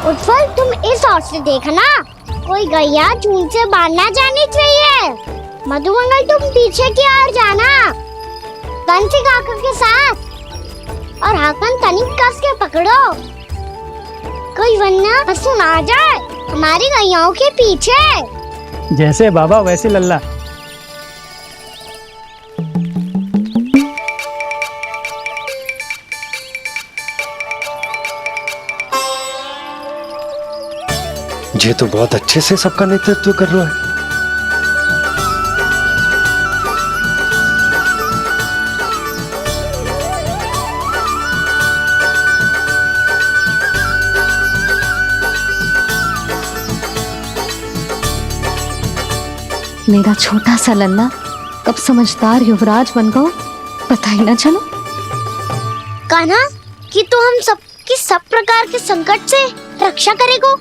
उत्पल, तुम इस ओर से देखना, कोई गैया झुंड से बाहर ना जानी चाहिए। मधुमंगल, तुम पीछे की ओर जाना, बंसी काका के साथ, और हाकन तनिक कस के पकड़ो, कोई वरना पशु ना आ जाए हमारी गैयाओं के पीछे। जैसे बाबा वैसे लल्ला। ये तो बहुत अच्छे से सबका नेतृत्व कर रहा है। मेरा छोटा सा लल्ला कब समझदार युवराज बन गो पता ही ना चलो। कान्हा, कि तू हम सब प्रकार के संकट से रक्षा करेगो।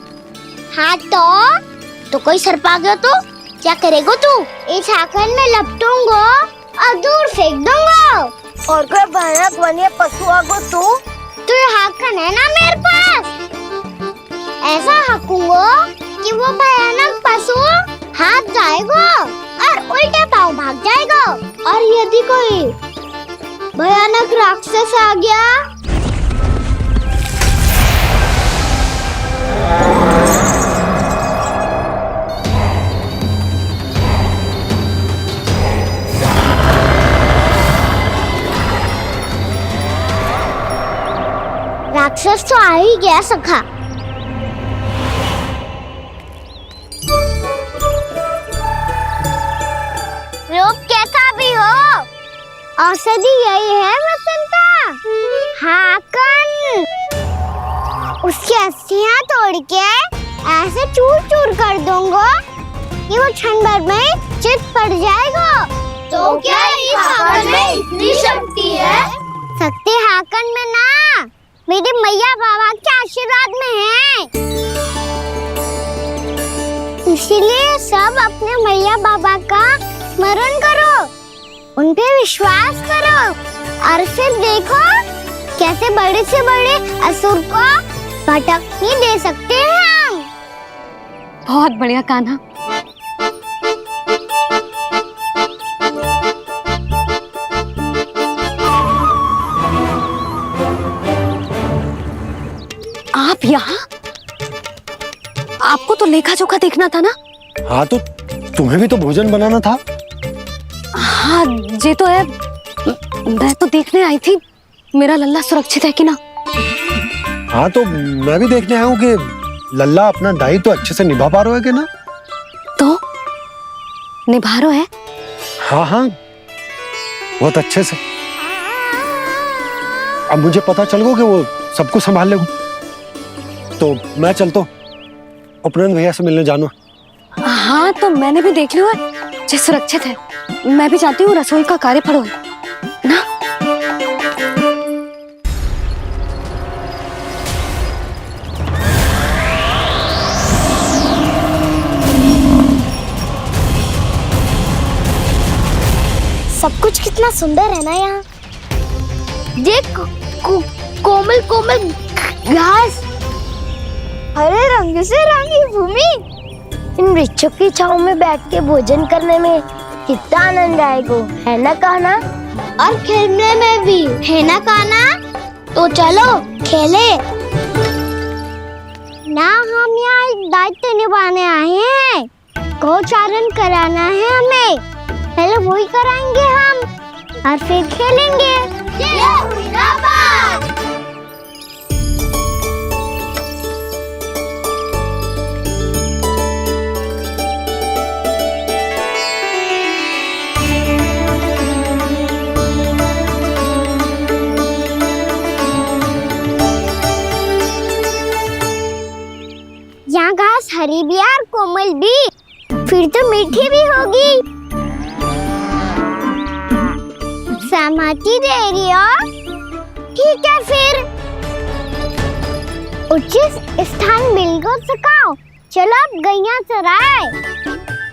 हाँ तो कोई सर्प आ गया तो क्या करेगो तू? इस हाकन में लपटूंगो और दूर फेंक दूंगा। और कोई भयानक वन्य पशु आगो तो ये हाकन है ना मेरे पास, ऐसा हाकूंगो कि वो भयानक पशु हाथ जाएगा और उल्टे पाँव भाग जाएगा। और यदि कोई भयानक राक्षस आ गया राक्षस तो आ ही गया सखा। रूप कैसा भी हो, औषधि यही है वसंता। हाकन उसकी अस्थियां तोड़ के ऐसे चूर चूर कर दूंगा कि वो क्षण भर में चित पड़ जाएगा। तो क्या इस हाकन में इतनी शक्ति है? शक्ति हाकन में ना, मेरे मैया बाबा के आशीर्वाद में है। इसीलिए सब अपने मैया बाबा का स्मरण करो, उन पे विश्वास करो, और फिर देखो कैसे बड़े से बड़े असुर को भटकने दे सकते हैं हम। बहुत बढ़िया कान्हा। आप यहाँ? आपको तो लेखा जोखा देखना था ना? हाँ तो तुम्हें भी तो भोजन बनाना था। हाँ ये तो है, मैं तो देखने आई थी मेरा लल्ला सुरक्षित है कि ना। हाँ तो मैं भी देखने आया हूँ कि लल्ला अपना दायित्व तो अच्छे से निभा पा रहा है कि ना। तो निभा रहा है? हाँ बहुत अच्छे से। अब मुझे पता चल गया कि वो सब कुछ संभाल लेगा, तो मैं चलता हूँ, उपनंद भैया से मिलने जाना। हाँ तो मैंने भी देख लिया है, जो सुरक्षित है। मैं भी चाहती हूँ रसोई का कार्य पड़ो ना। सब कुछ कितना सुंदर है ना यहाँ। देख कोमल कोमल घास, हरे रंग से रंगी भूमि। इन वृक्षों की छांव में बैठ के भोजन करने में कितना आनंद आएगा, है ना कान्हा? और खेलने में भी, है ना कान्हा? तो चलो खेले ना। हम यहाँ एक दायित्व निभाने आए हैं, गोचारण कराना है हमें। पहले वही कराएंगे हम और फिर खेलेंगे। ये हुई ना बात। यहाँ घास हरी भी और कोमल भी, फिर तो मीठी भी होगी। सहमति दे रही हो? ठीक है फिर उचित स्थान मिल को सकाओ। चलो अब गैया चराए।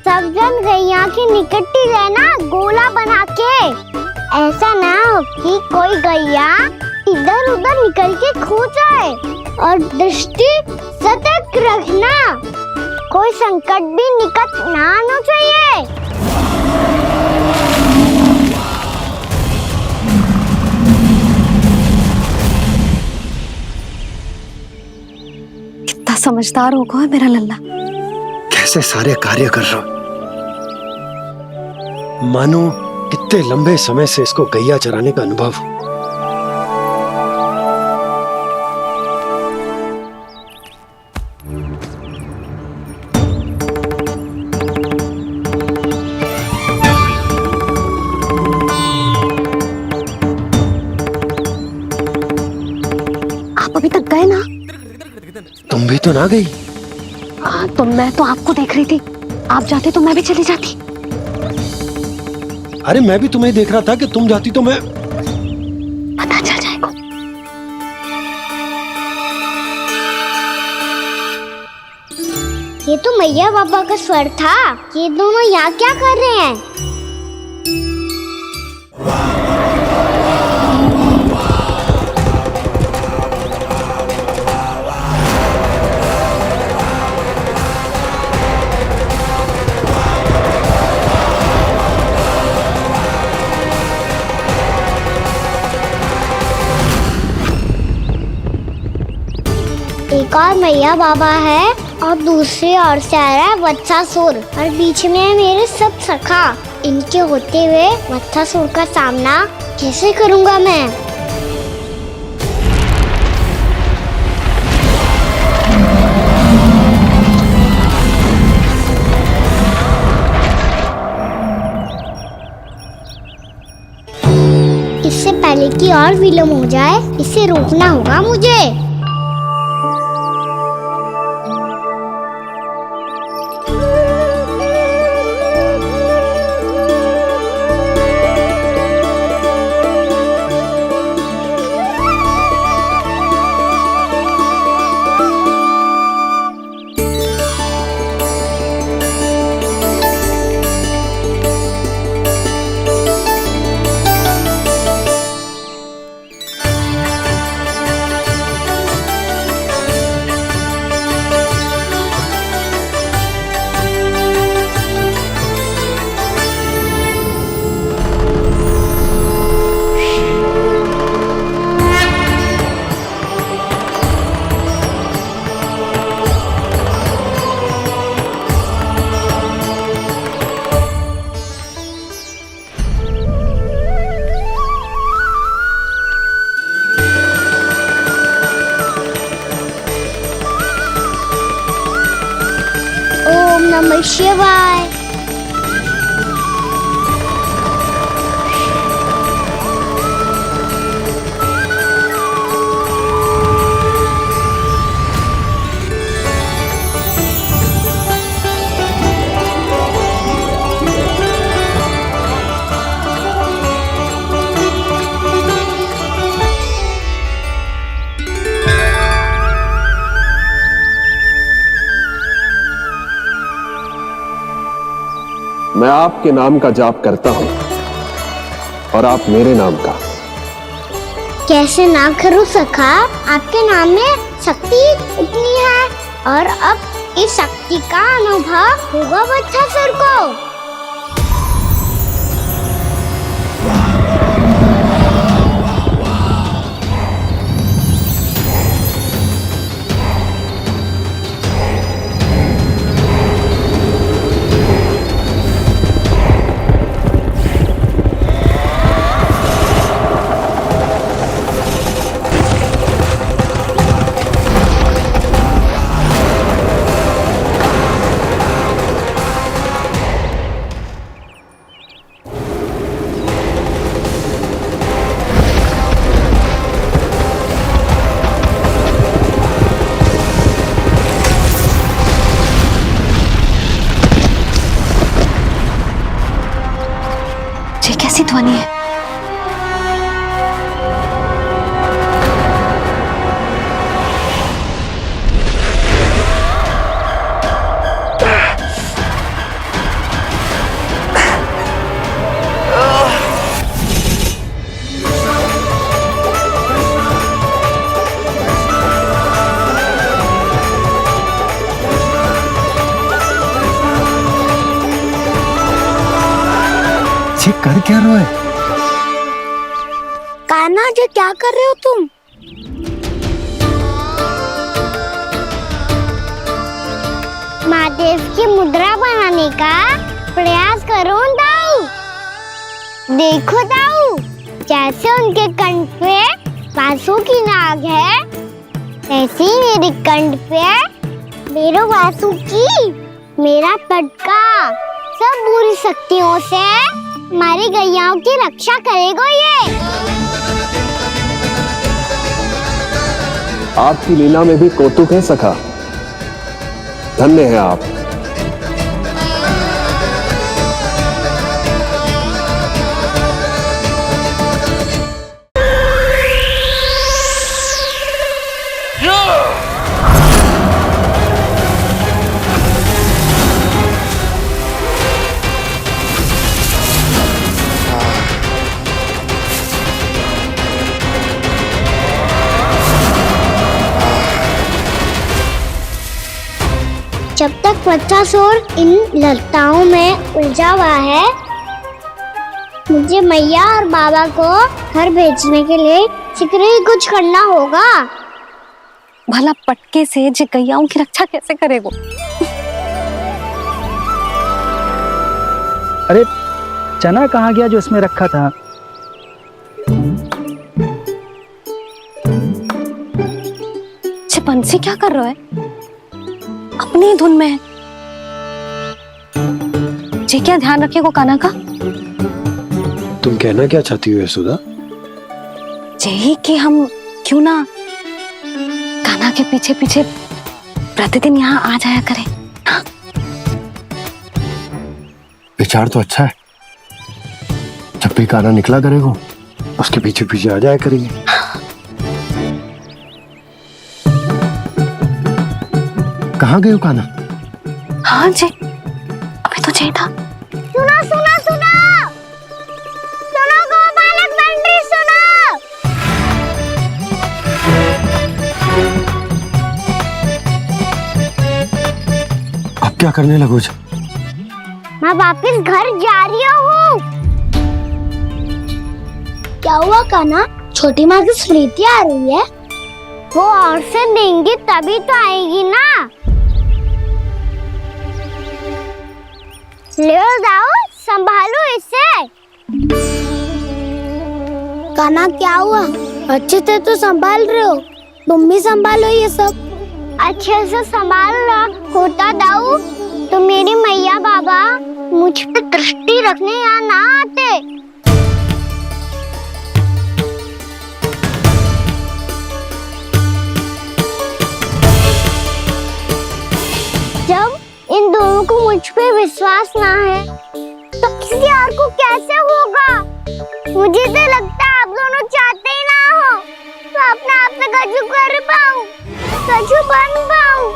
सब जन गैया के निकट ही रहना, गोला बना के। ऐसा ना हो कि कोई गैया इधर उधर निकल के खो जाए और दृष्टि सतर्क रखना, कोई संकट भी निकट ना आना चाहिए। कितना समझदार हो गया मेरा लल्ला। कैसे सारे कार्य कर रहा हूं, मानो कितने लंबे समय से इसको गैया चराने का अनुभव हो। आप अभी तक गए ना? तुम भी तो ना गई। तो मैं तो आपको देख रही थी, आप जाते तो मैं भी चली जाती। अरे मैं भी तुम्हें देख रहा था कि तुम जाती तो मैं। पता चल जाएगा। ये तो मैया बाबा का स्वर था। ये दोनों यहाँ क्या कर रहे हैं? एक और मैया बाबा है और दूसरी ओर से आ रहा है वत्सासुर और बीच में है मेरे सब सखा। इनके होते हुए वत्सासुर का सामना कैसे करूंगा मैं? इससे पहले कि और विलम्ब हो जाए, इसे रोकना होगा मुझे। ओम नमः शिवाय। मैं आपके नाम का जाप करता हूं और आप मेरे नाम का। कैसे ना करूं सखा, आपके नाम में शक्ति इतनी है और अब इस शक्ति का अनुभव होगा वत्सासुर को। ये कैसी ध्वनि है? जी कर क्या रहे हो? कान्हा जी क्या कर रहे हो तुम? महादेव की मुद्रा बनाने का प्रयास करो दाऊ। देखो दाऊ, जैसे उनके कंठ पे वासु की नाग है, ऐसे ही मेरे कंठ पे मेरो वासु की मेरा पटका सब बुरी शक्तियों से हमारी गैयाओं की रक्षा करेगा ये। आपकी लीला में भी कौतुक है सखा। धन्य है आप। जब तक बच्चासुर इन लताओं में उलझा हुआ है, मुझे मैया और बाबा को घर भेजने के लिए शीघ्र ही कुछ करना होगा। भला पटके से जे गैयाओं की रक्षा कैसे करेगो? अरे चना कहाँ गया जो इसमें रखा था? बंसी क्या कर रहा है? अपनी ही धुन में है। जी क्या ध्यान रखिएगा कान्हा का। तुम कहना क्या चाहती हो यशोदा? यही कि हम क्यों ना कान्हा के पीछे पीछे प्रतिदिन यहाँ आ जाया करें। हाँ? विचार तो अच्छा है। जब भी कान्हा निकला करेगा उसके पीछे पीछे आ जाया करेंगे। कहाँ गए हो कान्हा? हाँ जी, अभी तो चाहिए था। सुनो सुनो सुनो सुनो गोपालक मंत्री सुनो। अब क्या करने लगोगे? मैं वापस घर जा रही हूँ। क्या हुआ कान्हा? छोटी माँ की स्मृति आ रही है। वो और से देंगी तभी तो आएगी ना। ले जाओ, संभालो इसे। कान्हा क्या हुआ? अच्छे से तो संभाल रहे हो, तुम भी संभालो ये सब। अच्छे से संभाल रहा होता दाऊ तो मेरी मैया बाबा मुझ पे दृष्टि रखने यहाँ ना आते। जब इन दोनों को मुझ पे विश्वास ना है तो किसी और को कैसे होगा? मुझे तो लगता है आप दोनों चाहते ही ना हो तो अपने आप से गजू कर पाऊं, गजू बन पाऊं।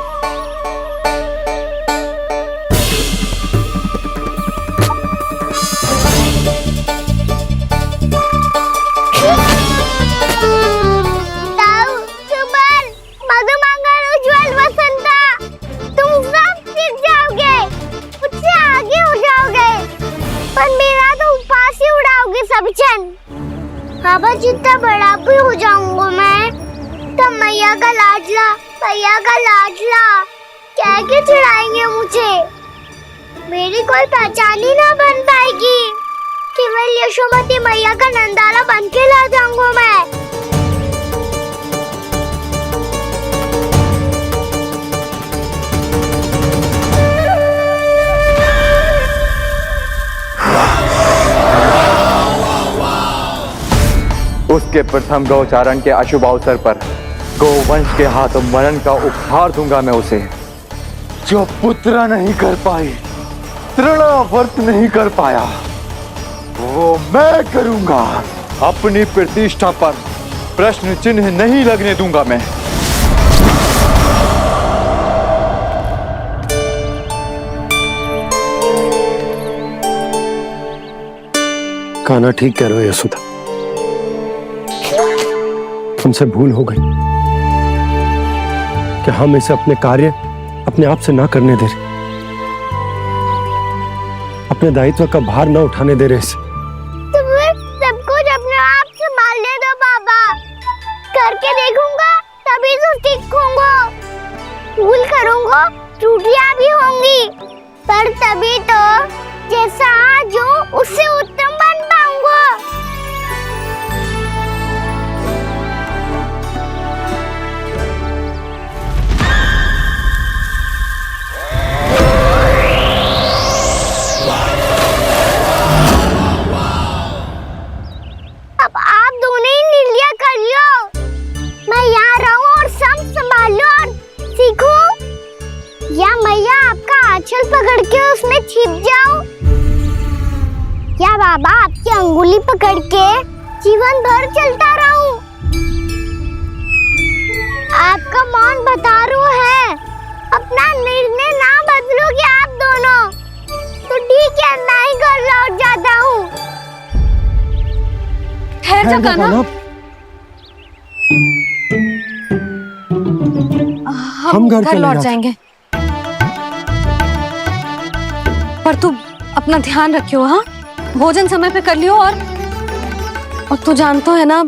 ताऊ, सुबह, मधुमंगल, उज्जवल, वसंता, तुम सब सीख जाओगे, मुझसे आगे हो जाओगे, पर मेरा तो उपवास ही उड़ाओगे सब जन। बाबा जितना बड़ा भी हो जाऊंगा मैं, तब मैया का लाडला, भैया का लाडला क्या क्या चिढ़ाएंगे मुझे। मेरी कोई पहचान ही ना बन पाएगी। केवल यशोमती मैया का नंदाला बन के ला जाऊंगा मैं। उसके प्रथम गौचारण के अशुभ अवसर पर गोवंश के हाथों मरण का उपहार दूंगा मैं उसे। जो पुत्र नहीं कर पाई, तृणावर्त नहीं कर पाया, वो मैं करूंगा। अपनी प्रतिष्ठा पर प्रश्न चिन्ह नहीं लगने दूंगा मैं। कान्हा ठीक कह रहे हो यशोदा, हमसे भूल हो गई कि हम इसे अपने कार्य अपने आप से ना करने दे रहे, अपने दायित्व का भार ना उठाने दे रहे इसे। तभी तो सीखूंगा। भूल करूंगा, त्रुटियां भी होंगी, पर तभी तो जैसा आज हूँ उससे उत्तम बन पाऊंगा। अब आप दोनों ही निर्णय कर लो। मैं यहाँ रहूं और सब संभालूं और सीखूं, या मैया आपका आंचल पकड़ के उसमें छिप जाऊं, या बाबा आपकी अंगुली पकड़ के जीवन भर चलता रहूं। आपका मौन बतारू है, अपना निर्णय ना बदलोगे आप दोनों तो ठीक है, मैं ही घर लौट जाता हूँ। ठहर जा कान्हा, हम घर चले लौट जाते। जाएंगे, पर तू अपना ध्यान रखियो। हाँ, भोजन समय पे कर लियो। और तू जानतो है ना,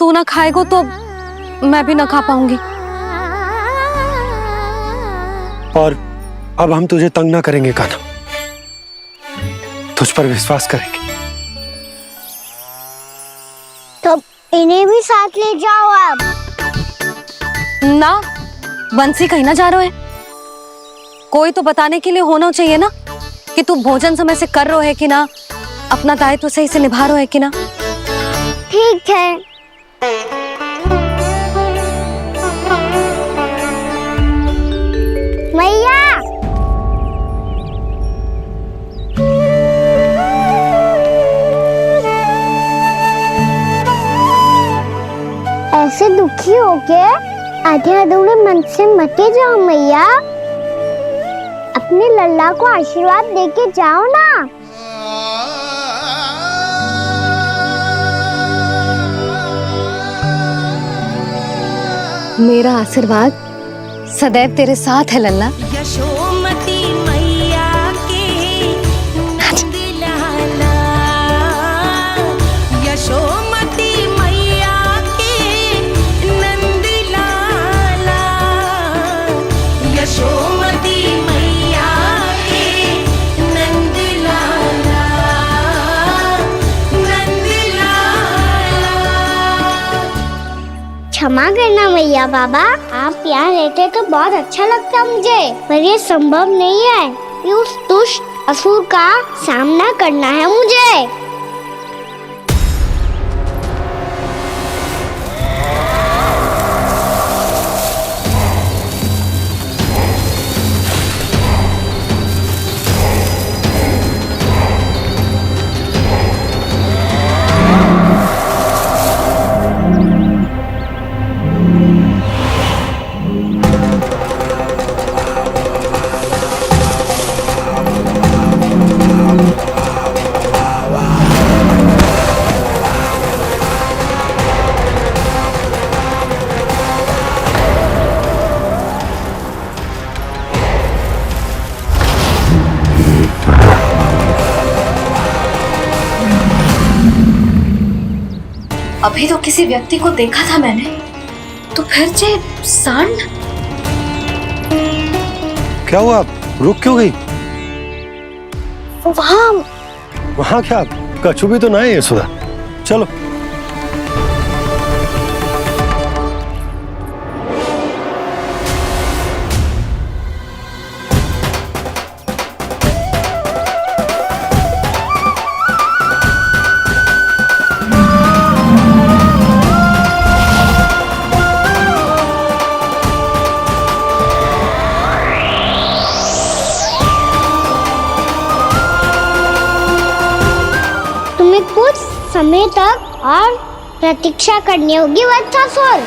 तू ना खाएगो तो मैं भी ना खा पाऊंगी। और अब हम तुझे तंग ना करेंगे कान्हा, तुझ पर विश्वास करेंगे। तो इन्हें भी साथ ले जाओ अब। ना, बंसी कहीं ना जा रहे है, कोई तो बताने के लिए होना चाहिए ना कि तू भोजन समय से कर रहे है कि ना, अपना दायित्व सही से निभा रहे है कि ना। ठीक है। मैया, ऐसे दुखी होके आधे अधूरे मन से मत जाओ मैया, अपने लल्ला को आशीर्वाद देके जाओ ना। मेरा आशीर्वाद सदैव तेरे साथ है लल्ला। यशोमती मैया के नंद लाला, यशोमती मैया के नंद लाला, यशोमती मैया के नंद लाला, नंद लाला। क्षमा करना मैया बाबा, आप यहाँ रहते तो बहुत अच्छा लगता मुझे, पर ये संभव नहीं है कि उस दुष्ट असुर का सामना करना है मुझे। अभी तो किसी व्यक्ति को देखा था मैंने, तो फिर से सांड। क्या हुआ, रुक क्यों गई? वहाँ क्या कछु भी तो नहीं है सुधा, चलो। कुछ समय तक और प्रतीक्षा करनी होगी वत्सासुर।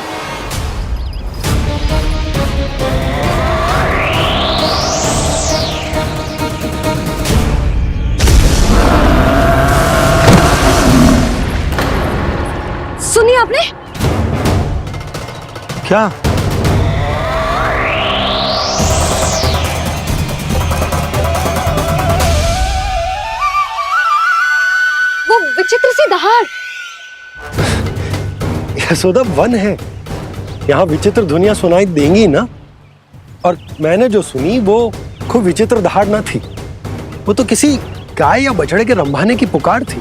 सुनिए आपने क्या? विचित्र सी दहाड़। यशोदा वन है, यहाँ विचित्र ध्वनियां सुनाई देंगी ना। और मैंने जो सुनी वो खूब विचित्र दहाड़ ना थी, वो तो किसी गाय या बछड़े के रंभाने की पुकार थी।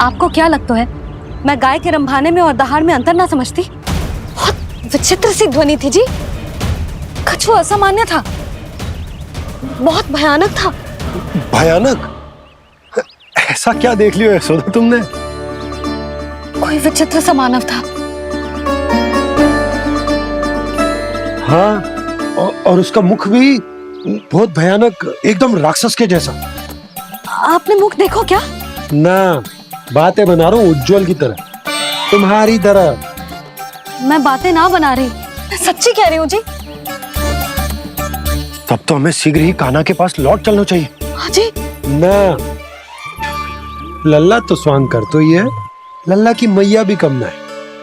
आपको क्या लगता है मैं गाय के रंभाने में और दहाड़ में अंतर ना समझती? बहुत विचित्र सी ध्वनि थी जी, कुछ वो असामान्य था, बहुत भयानक था। भयानक? ऐसा क्या देख लियो यशोदा तुमने? कोई विचित्र सा मानव था। हाँ, और उसका मुख भी बहुत भयानक, एकदम राक्षस के जैसा। आपने मुख देखो क्या? ना, बातें बना रहा हूँ उज्जवल की तरह, तुम्हारी तरह। मैं बातें ना बना रही, मैं सच्ची कह रही हूँ जी। तब तो हमें शीघ्र ही कान्हा के पास लौट चलना चाहिए। हाँ जी। ना, लल्ला तो स्वांग कर तो ही है, लल्ला की मैया भी कम ना है।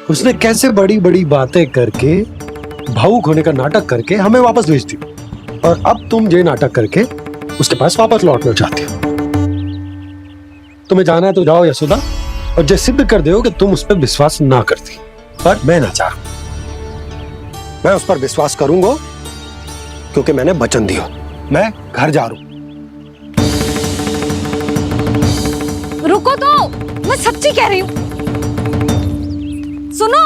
उसने कैसे बड़ी बड़ी बातें करके, भावुक होने का नाटक करके हमें वापस भेज दी, और अब तुम ये नाटक करके उसके पास वापस लौटना चाहती हो। तुम्हें जाना है तो जाओ यशोदा, और जो सिद्ध कर दो कि तुम उस पर विश्वास ना करती। पर मैं ना चाहूं, मैं उस पर विश्वास करूंगा क्योंकि मैंने वचन दिया। मैं घर जा रहा हूं। रुको तो, मैं सच्ची कह रही हूँ, सुनो।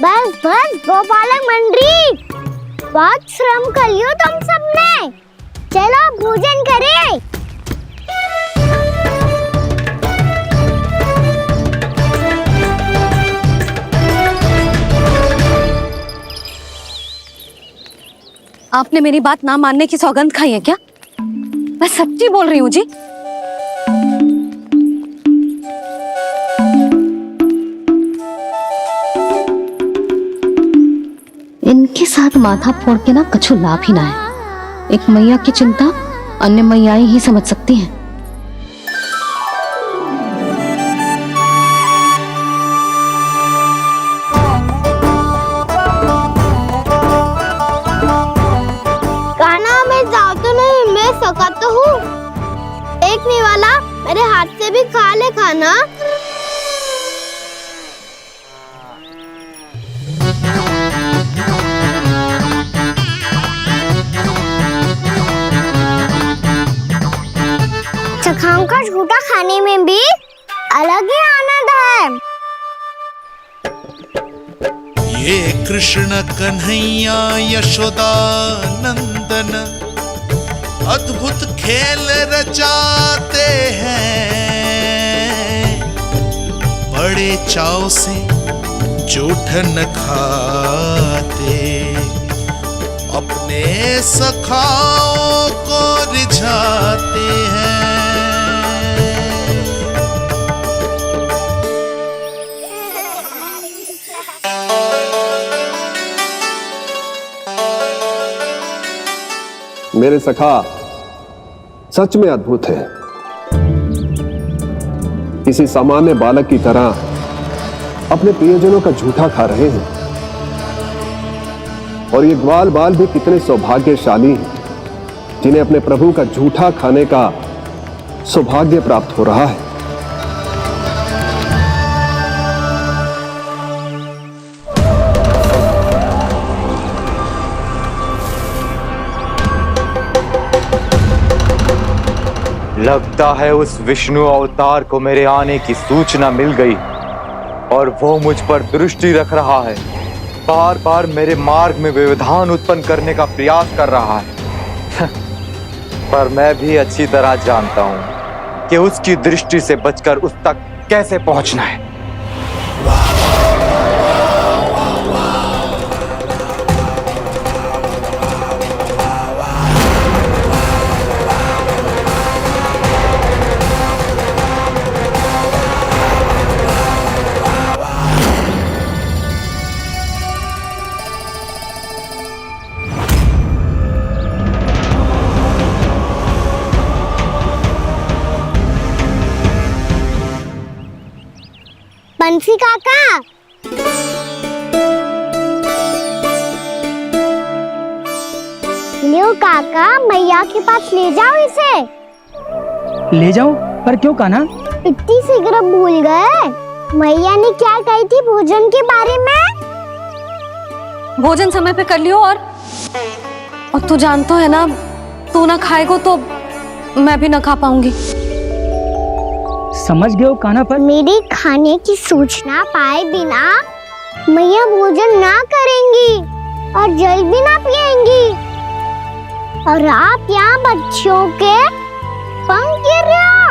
बस बस गोपालक मंडली, बहुत श्रम कर लियो तुम सबने, चलो भोजन करें। आपने मेरी बात ना मानने की सौगंध खाई है क्या? मैं सच्ची बोल रही हूँ जी। इनके साथ माथा फोड़ के ना कछु लाभ ही ना है। एक मैया की चिंता अन्य मैयाएं ही समझ सकती हैं। कान्हा मैं जाओ तो नहीं, मैं सका तो हूँ। देखने वाला मेरे हाथ से भी खा ले खाना। चखाओं का झूठा खाने में भी अलग ही आनंद है। ये कृष्ण कन्हैया यशोदा नंदन अद्भुत खेल रचाते हैं, बड़े चाव से जूठन खाते, अपने सखाओं को रिझाते हैं। मेरे सखा सच में अद्भुत है। किसी सामान्य बालक की तरह अपने प्रियजनों का झूठा खा रहे हैं, और ये ग्वाल बाल भी कितने सौभाग्यशाली हैं जिन्हें अपने प्रभु का झूठा खाने का सौभाग्य प्राप्त हो रहा है। लगता है उस विष्णु अवतार को मेरे आने की सूचना मिल गई और वो मुझ पर दृष्टि रख रहा है। बार बार मेरे मार्ग में व्यवधान उत्पन्न करने का प्रयास कर रहा है। पर मैं भी अच्छी तरह जानता हूं कि उसकी दृष्टि से बचकर उस तक कैसे पहुंचना है। बंसी काका। लियो काका, मैया के पास ले जाओ इसे। ले जाऊं? पर क्यों कान्हा? इतनी शीघ्र भूल गए? मैया ने क्या कही थी भोजन के बारे में? भोजन समय पे कर लियो। और तू जानता है ना, तू ना खाएगा तो मैं भी ना खा पाऊंगी। समझ गए हो कान्हा? पर मेरे खाने की सूचना पाए बिना मैया भोजन ना करेंगी और जल भी ना पिएंगी। और आप यहाँ बच्चों के पंख गिर रहे हो।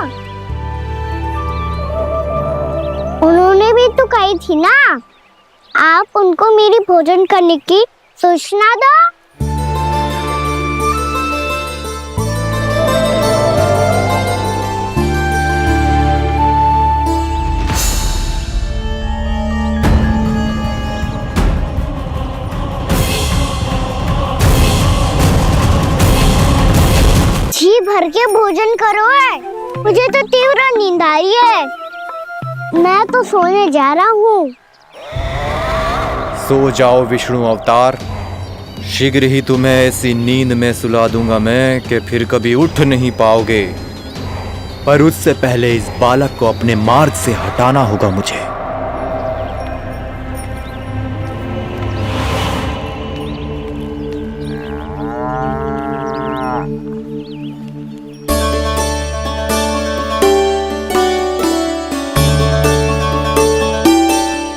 उन्होंने भी तो कही थी ना, आप उनको मेरी भोजन करने की सूचना दो। जी भर के भोजन करो है, मुझे तो तीव्र नींद आ रही है। मैं तो सोने जा रहा हूँ। सो जाओ विष्णु अवतार, शीघ्र ही तुम्हें ऐसी नींद में सुला दूंगा मैं कि फिर कभी उठ नहीं पाओगे। पर उससे पहले इस बालक को अपने मार्ग से हटाना होगा मुझे।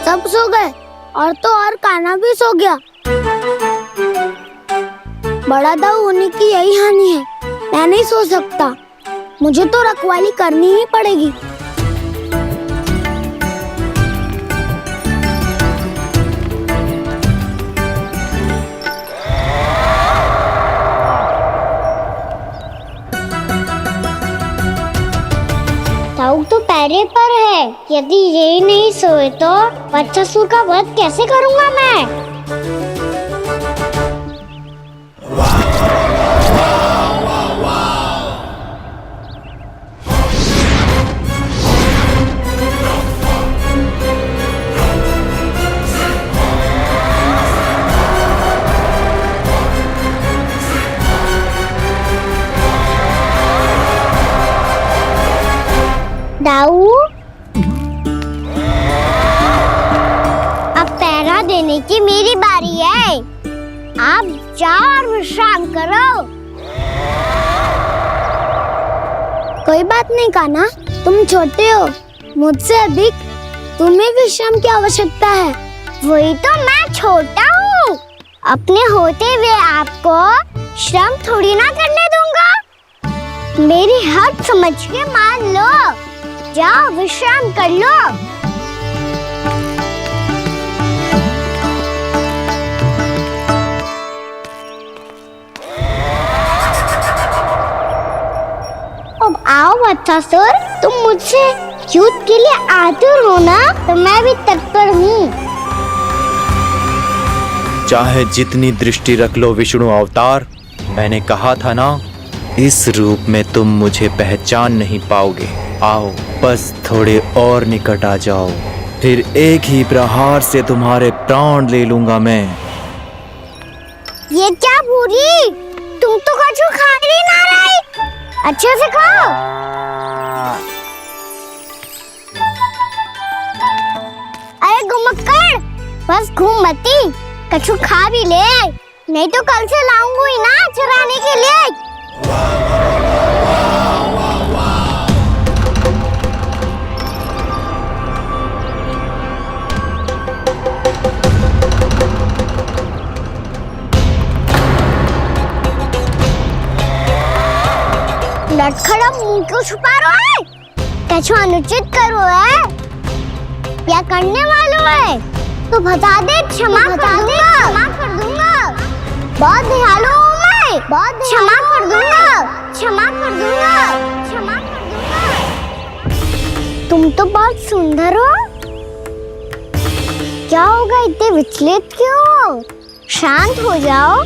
सब सो गए और तो और कान्हा भी सो गया। बड़ा दाऊ होने की यही हानि है, मैं नहीं सो सकता। मुझे तो रखवाली करनी ही पड़ेगी। ताऊ तो पैरे पर है। यदि ये नहीं सोए तो बच्चासुर का वध कैसे करूंगा मैं? दाऊ, अब पहरा देने की मेरी बारी है। आप जाओ और विश्राम करो। कोई बात नहीं कान्हा, तुम छोटे हो, मुझसे अधिक तुम्हें विश्राम की आवश्यकता है। वही तो, मैं छोटा हूँ। अपने होते हुए आपको श्रम थोड़ी ना करने दूंगा। मेरी हद समझ के मान लो। जाओ विश्राम कर लो। अब आओ बच्चासुर, तुम मुझसे युद्ध के लिए आतुर हो ना, तो मैं भी तत्पर हूँ। चाहे जितनी दृष्टि रख लो विष्णु अवतार, मैंने कहा था ना, इस रूप में तुम मुझे पहचान नहीं पाओगे। आओ, बस थोड़े और निकट आ जाओ, फिर एक ही प्रहार से तुम्हारे प्राण ले लूंगा मैं। ये क्या भूरी, तुम तो कछु खा ही ना रही। अच्छे से खाओ। अरे गुमक्कड़, बस घूम मती, कछु खा भी ले, नहीं तो कल से लाऊंगी ही ना चराने के लिए। लटखड़ा मुंह क्यों छुपा रहा है? कछु अनुचित करो है या करने वालों है तो बता दे, क्षमा कर दूंगा। बहुत दयालु हूँ मैं, बहुत क्षमा कर दूंगा। तुम तो बहुत सुंदर हो। क्या होगा, इतने विचलित क्यों हो? शांत हो जाओ।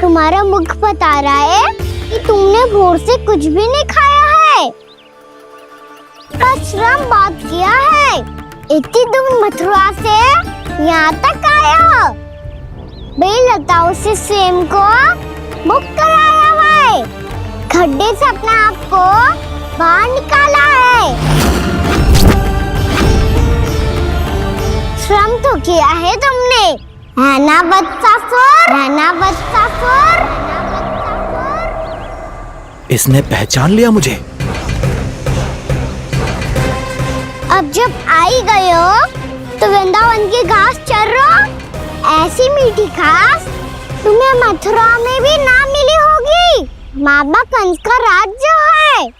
तुम्हारा मुख बता रहा है कि तुमने भोर से कुछ भी नहीं खाया है, बस श्रम बहुत किया है, इतनी दूर मथुरा से यहाँ तक आए हो? बेलताओं से स्वयं को मुक्त कराया हुआ है, खड्डे से अपने आप को बाहर निकाला है। श्रम तो किया है तुमने, है ना बदसासुर? है ना बदसासुर? इसने पहचान लिया मुझे। अब जब आई गए हो तो वृंदावन की घास चर रहो। ऐसी मीठी घास तुम्हें मथुरा में भी ना मिली होगी। महात्मा कंस का राज जो है।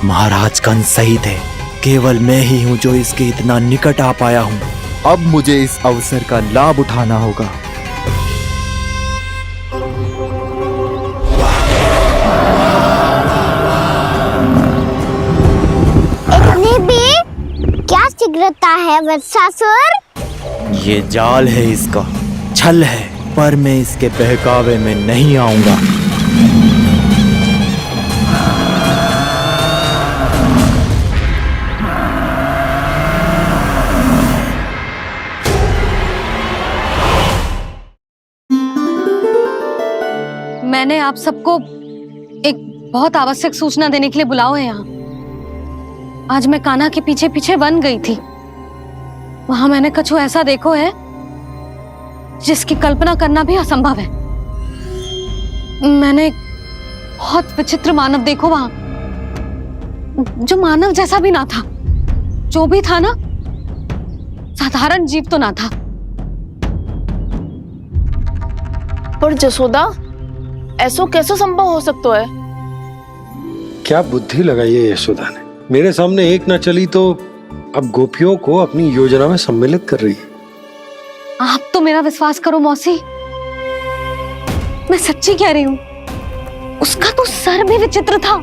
महाराज कंस सही थे, केवल मैं ही हूँ जो इसके इतना निकट आ पाया हूँ। अब मुझे इस अवसर का लाभ उठाना होगा। इतने भी क्या शीघ्रता है वत्सासुर? ये जाल है इसका, छल है, पर मैं इसके बहकावे में नहीं आऊंगा। मैंने आप सबको एक बहुत आवश्यक सूचना देने के लिए बुलाओ है यहाँ। आज मैं कान्हा के पीछे पीछे वन गई थी। वहां मैंने कछु ऐसा देखो है जिसकी कल्पना करना भी असंभव है। मैंने बहुत विचित्र मानव देखो वहां, जो मानव जैसा भी ना था। जो भी था ना, साधारण जीव तो ना था। पर जसोदा, ऐसा कैसे संभव हो सकता है? क्या बुद्धि लगाई है यशोदा ने। मेरे सामने एक न चली तो अब गोपियों को अपनी योजना में सम्मिलित कर रही है। आप तो मेरा विश्वास करो मौसी, मैं सच्ची कह रही हूं। उसका तो सर भी विचित्र था।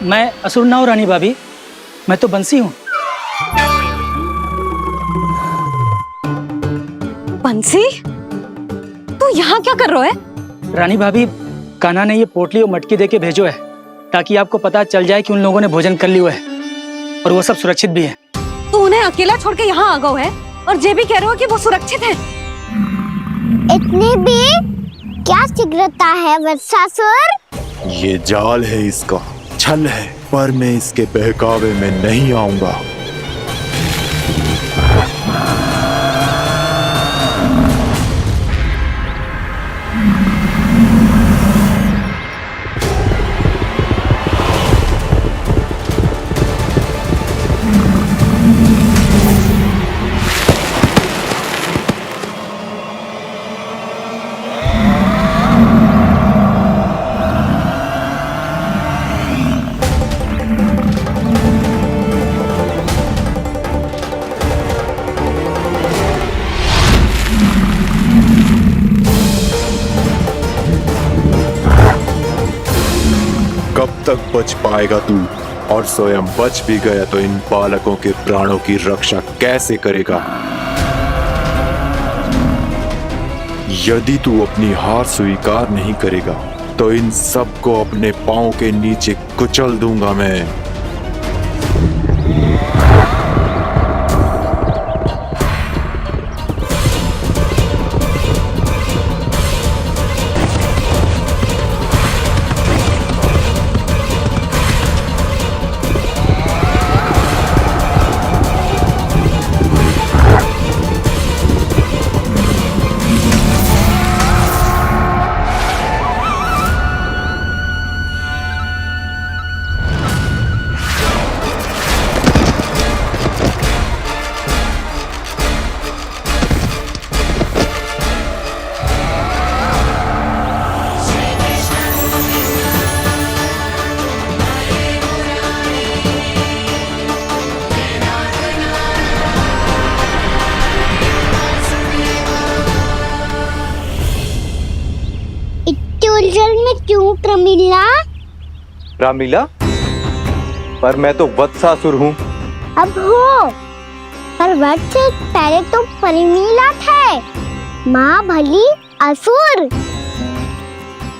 मैं असुर ना हूं रानी भाभी, मैं तो बंसी हूँ। बंसी, तू यहाँ क्या कर रहा है? रानी भाभी, कान्हा ने ये पोटली और मटकी देके भेजो है ताकि आपको पता चल जाए कि उन लोगों ने भोजन कर लिया है और वो सब सुरक्षित भी है। तू उन्हें अकेला छोड़ के यहाँ आ गए है और ये भी कह रहे हो कि वो सुरक्षित है। इतनी भी क्या शीघ्रता है वत्सासुर? ये जाल है इसका, छल है, पर मैं इसके बहकावे में नहीं आऊंगा। कब तक बच पाएगा तू? और स्वयं बच भी गया तो इन बालकों के प्राणों की रक्षा कैसे करेगा? यदि तू अपनी हार स्वीकार नहीं करेगा तो इन सबको अपने पांव के नीचे कुचल दूंगा मैं। उलझन में क्यों प्रमिला? रामलीला? पर मैं तो वत्सासुर हूँ। अब हो, पर वट से पहले तो परिमीला थे, माँ भली असुर।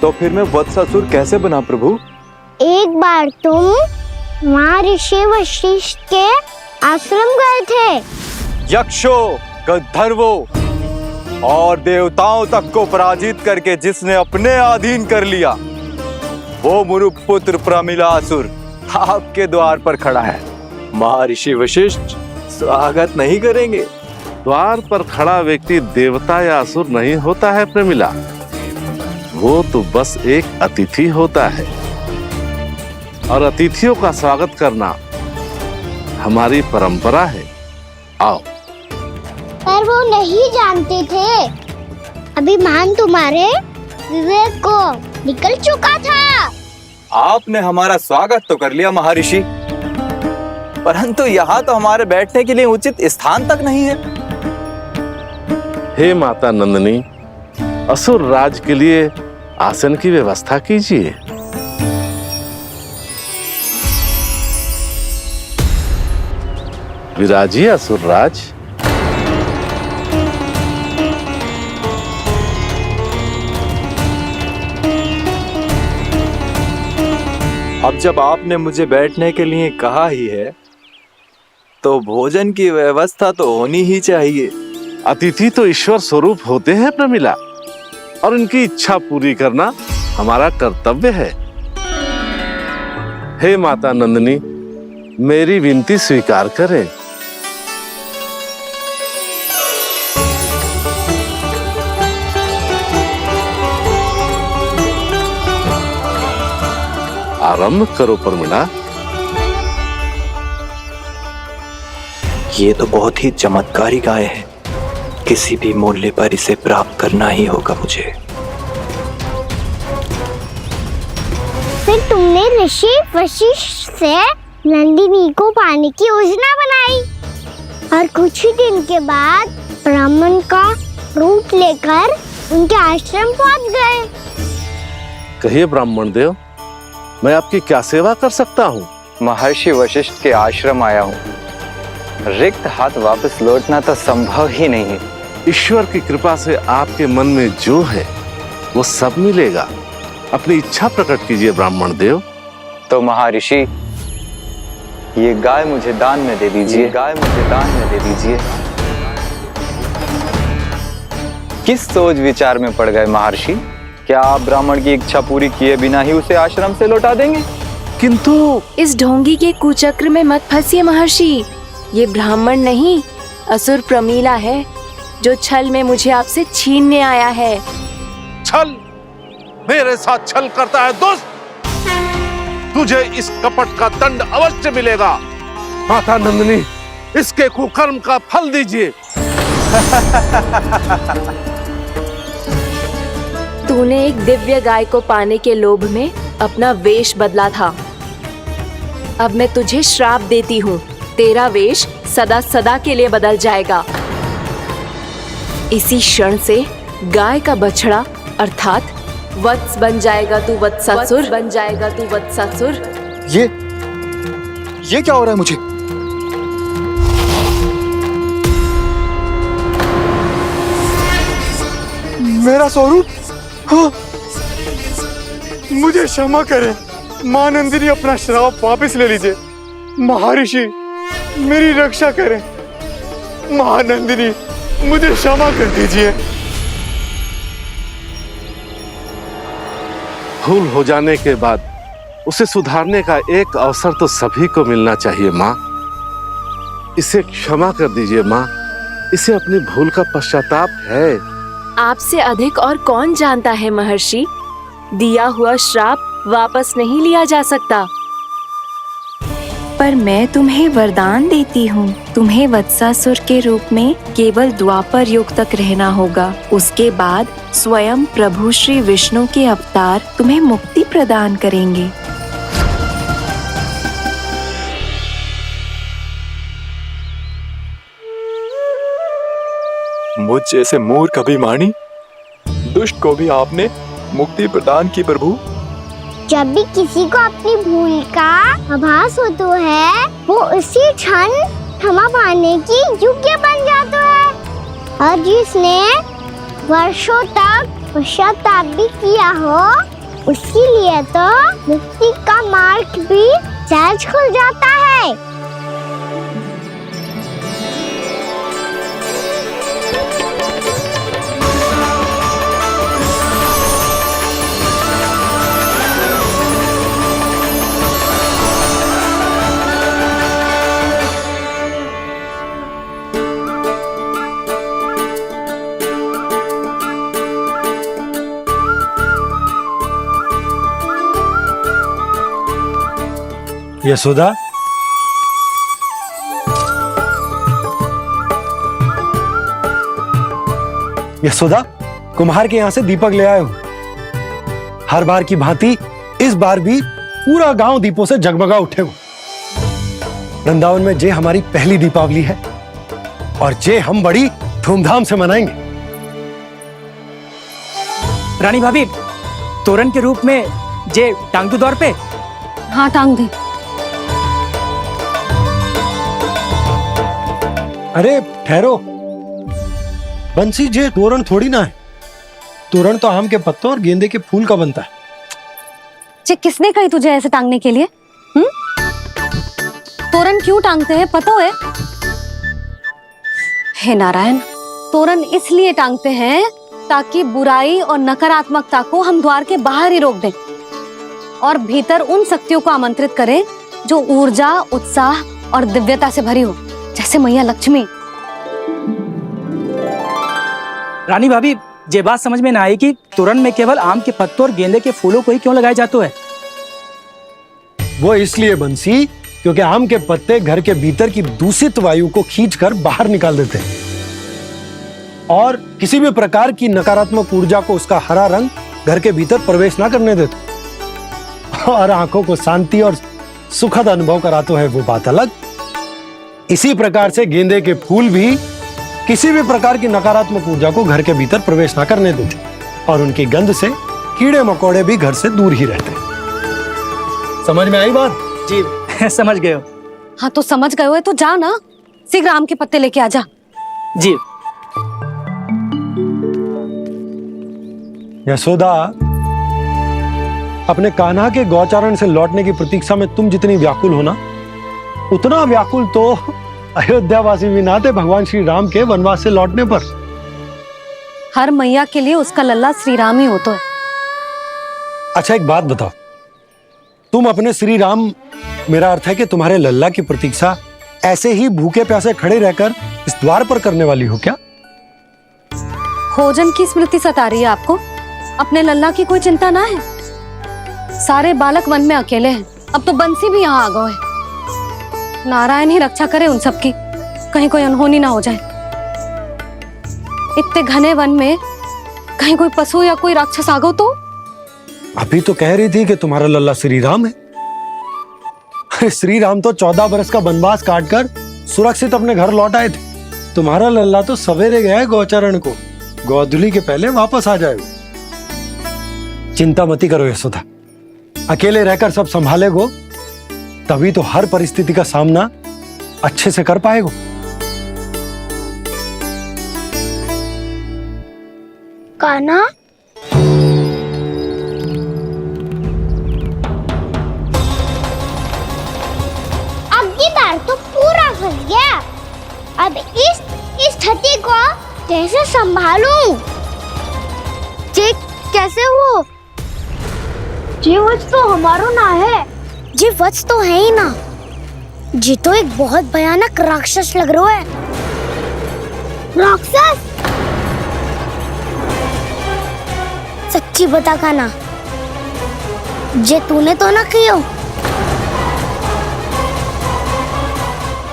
तो फिर मैं वत्सासुर कैसे बना प्रभु? एक बार तुम माँ ऋषि वशिष्ठ के आश्रम गए थे। यक्षो, गंधर्वों और देवताओं तक को पराजित करके जिसने अपने अधीन कर लिया, वो मुरुपुत्र प्रमिलासुर आपके द्वार पर खड़ा है। महर्षि वशिष्ठ स्वागत नहीं करेंगे? द्वार पर खड़ा व्यक्ति देवता या असुर नहीं होता है प्रमिला, वो तो बस एक अतिथि होता है, और अतिथियों का स्वागत करना हमारी परंपरा है। आओ। पर वो नहीं जानते थे, अभिमान तुम्हारे विवेक को निकल चुका था। आपने हमारा स्वागत तो कर लिया महर्षि, परंतु यहाँ तो हमारे बैठने के लिए उचित स्थान तक नहीं है। हे माता नंदिनी, असुर राज के लिए आसन की व्यवस्था कीजिए। विराजिए असुर राज। अब जब आपने मुझे बैठने के लिए कहा ही है, तो भोजन की व्यवस्था तो होनी ही चाहिए। अतिथि तो ईश्वर स्वरूप होते हैं प्रमिला, और उनकी इच्छा पूरी करना हमारा कर्तव्य है। हे माता नंदिनी, मेरी विनती स्वीकार करें। आरंभ करो प्रमिला। ये तो बहुत ही चमत्कारी गाय है, किसी भी मूल्य पर इसे प्राप्त करना ही होगा मुझे। फिर तुमने ऋषि वशिष्ठ से नंदिनी को पाने की योजना बनाई, और कुछ ही दिन के बाद ब्राह्मण का रूप लेकर उनके आश्रम पहुंच गए। कहिए ब्राह्मण देव, मैं आपकी क्या सेवा कर सकता हूँ? महर्षि वशिष्ठ के आश्रम आया हूँ। रिक्त हाथ वापस लौटना तो संभव ही नहीं है। ईश्वर की कृपा से आपके मन में जो है वो सब मिलेगा। अपनी इच्छा प्रकट कीजिए ब्राह्मण देव। तो महर्षि, ये गाय मुझे दान में दे दीजिए। गाय मुझे दान में दे दीजिए। किस सोच विचार में पड़ गए महर्षि? क्या आप ब्राह्मण की इच्छा पूरी किए बिना ही उसे आश्रम से लौटा देंगे? किंतु इस ढोंगी के कुचक्र में मत फंसिए महर्षि। ये ब्राह्मण नहीं, असुर प्रमीला है, जो छल में मुझे आपसे छीनने आया है। छल? मेरे साथ छल करता है दुष्ट? तुझे इस कपट का दंड अवश्य मिलेगा। माता नंदिनी, इसके कुकर्म का फल दीजिए। तूने एक दिव्य गाय को पाने के लोभ में अपना वेश बदला था। अब मैं तुझे श्राप देती हूँ, तेरा वेश सदा सदा के लिए बदल जाएगा। इसी क्षण से गाय का बछड़ा अर्थात वत्स बन जाएगा तू वत्सासुर। बन जाएगा तू वत्सासुर। ये क्या हो रहा है मुझे? मेरा स्वरूप? हाँ। मुझे क्षमा करें मां नंदिनी, अपना श्राप वापस ले लीजिए। महर्षि, मेरी रक्षा करें। मां नंदिनी, मुझे क्षमा कर दीजिए। भूल हो जाने के बाद उसे सुधारने का एक अवसर तो सभी को मिलना चाहिए माँ। इसे क्षमा कर दीजिए माँ, इसे अपनी भूल का पश्चाताप है। आपसे अधिक और कौन जानता है महर्षि, दिया हुआ श्राप वापस नहीं लिया जा सकता। पर मैं तुम्हें वरदान देती हूँ, तुम्हें वत्सासुर के रूप में केवल द्वापर युग तक रहना होगा। उसके बाद स्वयं प्रभु श्री विष्णु के अवतार तुम्हें मुक्ति प्रदान करेंगे। मुझ जैसे मूर्ख अभिमानी दुष्ट को भी आपने मुक्ति प्रदान की प्रभु। जब भी किसी को अपनी भूल का आभास होता है, वो उसी क्षण क्षमा पाने की योग्य बन जाता है। और जिसने वर्षों तक पश्चाताप भी किया हो, उसके लिए तो मुक्ति का मार्ग भी सहज खुल जाता है। यशोदा, यशोदा, कुम्हार के यहां से दीपक ले आए हूं। हर बार की भांति इस बार भी पूरा गांव दीपों से जगमगा उठे हो। वृंदावन में जे हमारी पहली दीपावली है और जे हम बड़ी धूमधाम से मनाएंगे। रानी भाभी, तोरण के रूप में जे टांग दो द्वार पे। हाँ, टांग दे। अरे ठहरो, बंसी, जे तोरण थोड़ी ना है। तोरण तो आम के पत्तों और गेंदे के फूल का बनता है। जे किसने कही तुझे ऐसे टांगने के लिए? तोरण क्यों टांगते हैं पता है? हे नारायण, तोरण इसलिए टांगते हैं ताकि बुराई और नकारात्मकता को हम द्वार के बाहर ही रोक दें और भीतर उन शक्तियों को आमंत्रित करें जो ऊर्जा, उत्साह और दिव्यता से भरी हो, जैसे मैया लक्ष्मी। रानी भाभी, ये बात समझ में ना आई कि तोरण में केवल आम के पत्तों और गेंदे के फूलों को ही क्यों लगाया जाता है? वो इसलिए बंसी, क्योंकि आम के पत्ते घर के भीतर की दूषित वायु को खींचकर बाहर निकाल देते हैं और किसी भी प्रकार की नकारात्मक ऊर्जा को उसका हरा रंग घर के भीतर प्रवेश ना करने देते और आंखों को शांति और सुखद अनुभव कराता है, वो बात अलग। इसी प्रकार से गेंदे के फूल भी किसी भी प्रकार की नकारात्मक ऊर्जा को घर के भीतर प्रवेश ना करने देते और उनकी गंध से कीड़े मकोड़े भी घर से दूर ही रहते। समझ में आई बात? जी समझ गए हो। हाँ तो समझ गए हो तो जा ना, शीघ्र आम के पत्ते लेके आ जा। जी। यशोदा, अपने कान्हा के गौचारण से लौटने की प्रतीक्षा में तुम जितनी व्याकुल हो ना, उतना व्याकुल तो अयोध्यावासी भी ना थे भगवान श्री राम के वनवास से लौटने पर। हर मैया के लिए उसका लल्ला श्री राम ही होता है। अच्छा एक बात बताओ, तुम अपने श्री राम, मेरा अर्थ है कि तुम्हारे लल्ला की प्रतीक्षा ऐसे ही भूखे प्यासे खड़े रहकर इस द्वार पर करने वाली हो क्या? भोजन की स्मृति सता रही है आपको? अपने लल्ला की कोई चिंता ना है। सारे बालक वन में अकेले हैं, अब तो बंसी भी यहाँ आ गए हैं। नारायण ही रक्षा करे उन सबकी, कहीं कोई अनहोनी ना हो जाए। इतने घने वन में कहीं कोई पशु या कोई राक्षस आ गो तो? अभी तो कह रही थी कि तुम्हारा लल्ला श्री राम है। अरे श्री राम तो 14 बरस का वनवास काटकर सुरक्षित अपने घर लौट आए थे। तुम्हारा लल्ला तो सवेरे गया है गौचरण को, गोधूली के पहले वापस आ जाएगा। चिंता मती करो यशोदा, अकेले रहकर सब संभालेगो तभी तो हर परिस्थिति का सामना अच्छे से कर पाएगो। कान्हा, अब की बार तो पूरा फंस गया। अब इस स्थिति को कैसे संभालूं? जी कैसे हो? जी वच तो हमारो ना है। जी वच तो है ही ना। जी तो एक बहुत भयानक राक्षस लग रहा है। राक्षस? सच्ची बता कान्हा, जे तूने तो ना कियो?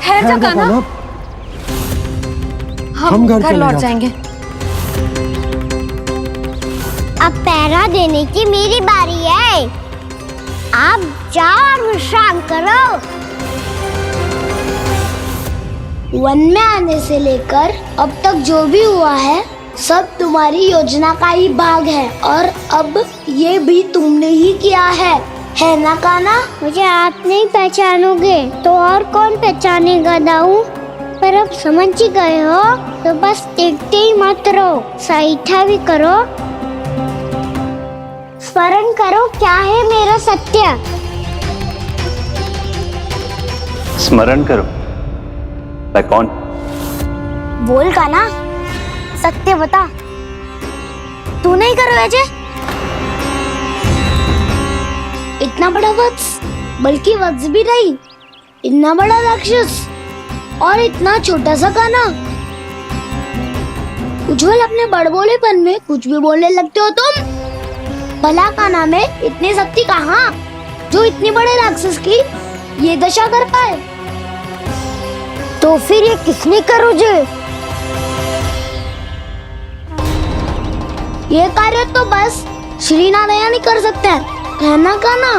ठहर जा कान्हा, हम घर लौट जाएंगे। अब पहरा देने की मेरी बारी है। आप जाओ और विश्राम करो। वन में आने से लेकर अब तक जो भी हुआ है सब तुम्हारी योजना का ही भाग है और अब ये भी तुमने ही किया है ना कान्हा? मुझे आप नहीं पहचानोगे तो और कौन पहचानेगा दाऊ? पर अब समझ ही गए हो तो बस देखते ही मत रहो, सईठा भी करो, स्मरण करो क्या है मेरा सत्य। स्मरण करो? मैं कौन? बोल कान्हा, सत्य बता। तू नहीं करो अजय? इतना बड़ा वत्स, बल्कि वत्स भी नहीं, इतना बड़ा राक्षस और इतना छोटा सा कान्हा। उज्जवल अपने बड़बोलेपन में कुछ भी बोलने लगते हो तुम। भला कान्हा में इतनी शक्ति कहाँ जो इतनी बड़े राक्षस की ये दशा कर पाए? तो फिर ये किसने करो जे? ये कार्य तो बस श्री नारायण ही कर सकते हैं, है ना कान्हा?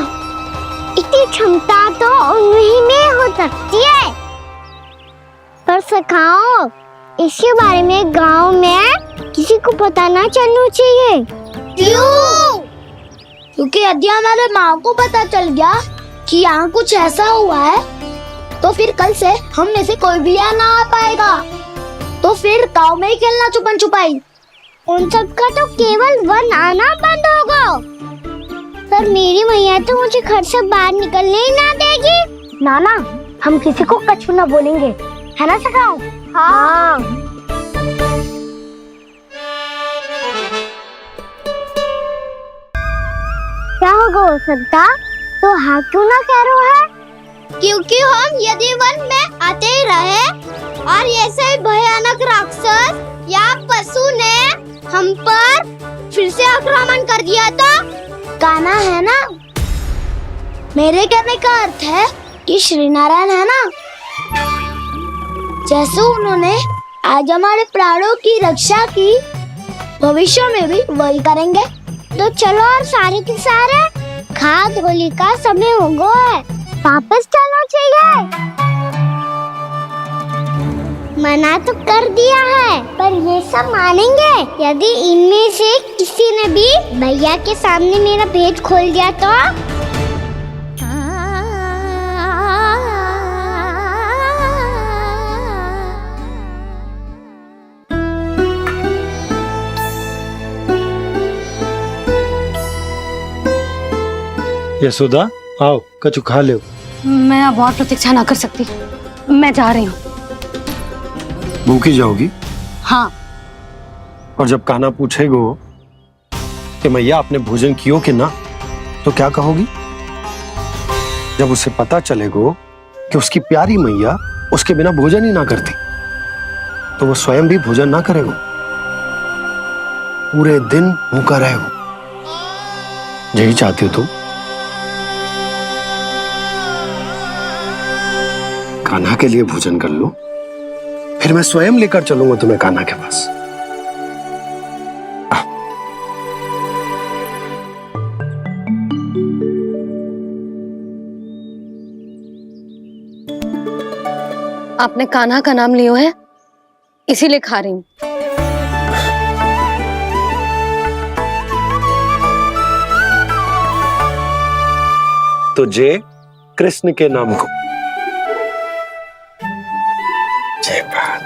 इतनी क्षमता तो उन्हीं में हो सकती है, पर सखाओ इसके बारे में गांव में किसी को पता ना चलना चाहिए। क्यों? क्योंकि यदि हमारे माँ को पता चल गया कि यहाँ कुछ ऐसा हुआ है तो फिर कल से हम में से कोई भी यहाँ ना आ पाएगा। तो फिर गांव में ही खेलना छुपन छुपाई। उन सब का तो केवल वन आना बंद होगा, पर मेरी मैया तो मुझे घर से बाहर निकलने ही ना देगी। नाना, हम किसी को कछु ना बोलेंगे, है ना सखाओ? हाँ। क्या होगा हो सकता? तो हाँ क्यों ना कह रहे है? क्योंकि हम यदि वन में आते ही रहे और ऐसे भयानक राक्षस या पशु ने हम पर फिर से आक्रमण कर दिया तो कान्हा, है ना? मेरे कहने का अर्थ है कि श्री नारायण है ना, जैसे उन्होंने आज हमारे प्राणों की रक्षा की, भविष्य में भी वही करेंगे। तो चलो और सारे के सारे खाद होली का समय हो गया है, वापस चलना चाहिए। मना तो कर दिया है, पर ये सब मानेंगे यदि इनमें से किसी ने भी भैया के सामने मेरा भेद खोल दिया तो? यशोदा, आओ कछु खा लो। मैं अब और प्रतीक्षा ना कर सकती, मैं जा रही हूँ। भूखी जाओगी? हाँ। और जब कान्हा पूछेगो कि मैया आपने भोजन कियो कि ना, तो क्या कहोगी? जब उसे पता चलेगो कि उसकी प्यारी मैया उसके बिना भोजन ही ना करती, तो वो स्वयं भी भोजन ना करेगो, पूरे दिन भूखा रहेगो। यही चाहती हो तुम? कान्हा के लिए भोजन कर लो, फिर मैं स्वयं लेकर चलूंगा तुम्हें कान्हा के पास। आपने कान्हा का नाम लियो है, इसीलिए खा रही हूँ। तो जय कृष्ण के नाम को। जय बात।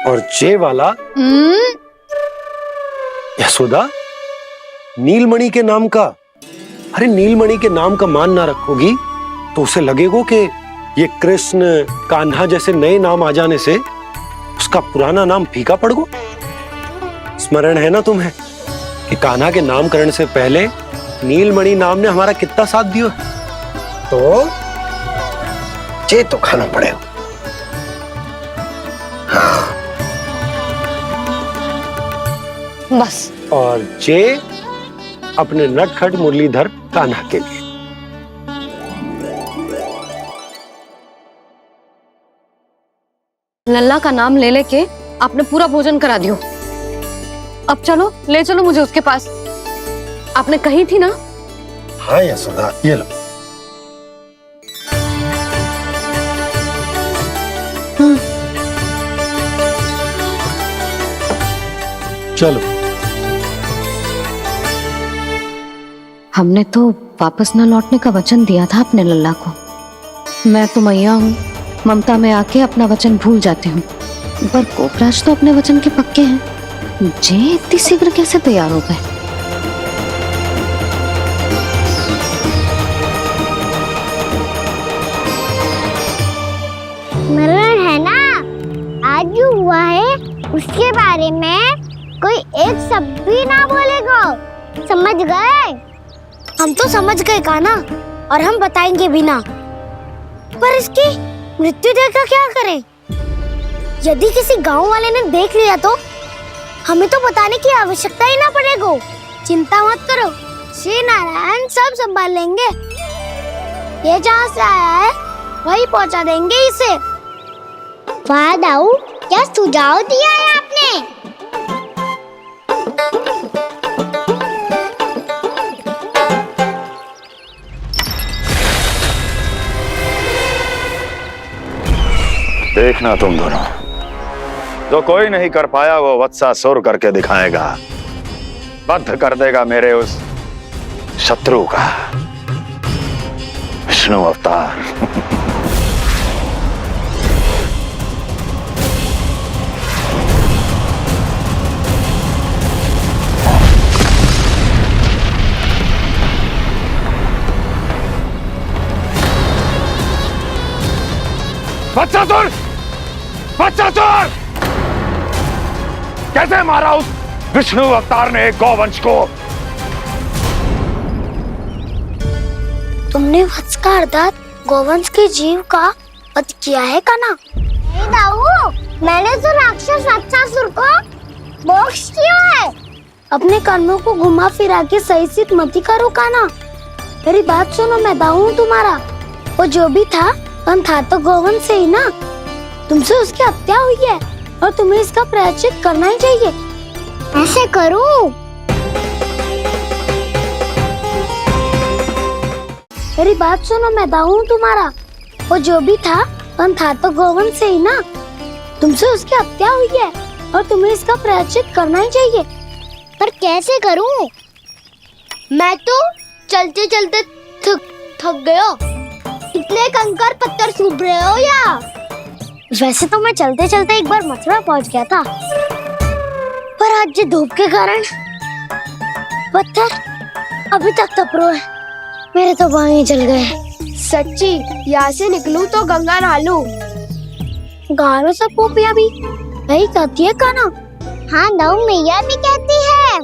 और जय वाला यशोदा, नीलमणि के नाम का। अरे नीलमणि के नाम का मान ना रखोगी तो उसे लगेगा कि ये कृष्ण कान्हा जैसे नए नाम आ जाने से उसका पुराना नाम फीका पड़ गो। स्मरण है ना तुम्हें कि कान्हा के नामकरण से पहले नीलमणि नाम ने हमारा कितना साथ दिया? तो जे तो खाना पड़ेगा। हाँ। बस। और जे अपने नटखट मुरलीधर कान्हा के लिए। लल्ला का नाम ले लेके आपने पूरा भोजन करा दियो। अब चलो, ले चलो मुझे उसके पास। आपने कही थी ना? हाँ यशोदा, ये लो। चलो। हमने तो वापस न लौटने का वचन दिया था अपने लल्ला को। मैं तो मैया हूँ, ममता में आके अपना वचन भूल जाती हूँ, पर गोपराज तो अपने वचन के पक्के हैं। जे इतनी शीघ्र कैसे तैयार हो गए? मरण है ना, आज जो हुआ है उसके बारे में कोई एक शब्द भी ना बोलेगा, समझ गए? हम तो समझ गए कान्हा, और हम बताएंगे भी ना। पर इसकी मृत्यु देखकर क्या करें? यदि किसी गांव वाले ने देख लिया तो हमें तो बताने की आवश्यकता ही ना पड़ेगा। चिंता मत करो, श्री नारायण सब संभाल लेंगे। ये जहाँ से आया है वही पहुँचा देंगे इसे। वाह दाऊ, क्या सुझाव दिया है आपने? देखना तुम दोनों, जो कोई नहीं कर पाया वो वत्सासुर करके दिखाएगा। बद्ध कर देगा मेरे उस शत्रु का विष्णु अवतार। वत्सासुर! वत्सासुर! कैसे मारा उस विष्णु अवतार ने गौवंश को? तुमने वत्स का अर्थात गौवंश के जीव का वध किया है कान्हा? नहीं दाऊ, मैंने तो राक्षस वत्सासुर को मोक्ष किया है। अपने कर्मों को घुमा फिरा के सही सिद्ध मत करो कान्हा। मेरी बात सुनो, मैं दाऊ हूँ तुम्हारा। वो जो भी था तो गौवंश से ही ना। तुमसे उसकी हत्या हुई है और तुम्हें इसका प्रायश्चित करना ही चाहिए। ऐसे करूं? मेरी बात सुनो, मैं दाऊ हूँ तुम्हारा। वो जो भी था तो गौवंश से ही ना। तुमसे उसकी हत्या हुई है और तुम्हें इसका प्रायश्चित करना ही चाहिए। पर कैसे करूं? मैं तो चलते चलते थक गया। इतने कंकर पत्थर सूख रहे हो या? वैसे तो मैं चलते चलते एक बार मथुरा पहुंच गया था, पर आज ये धूप के कारण पत्थर अभी तक तप रहे हैं। मेरे तो पाँव ही जल गए। सच्ची, यहाँ से निकलूं तो गंगा नहा लूं। गारों से पोपिया भी यही कहती है कान्हा। हाँ दाऊ, मैया भी कहती है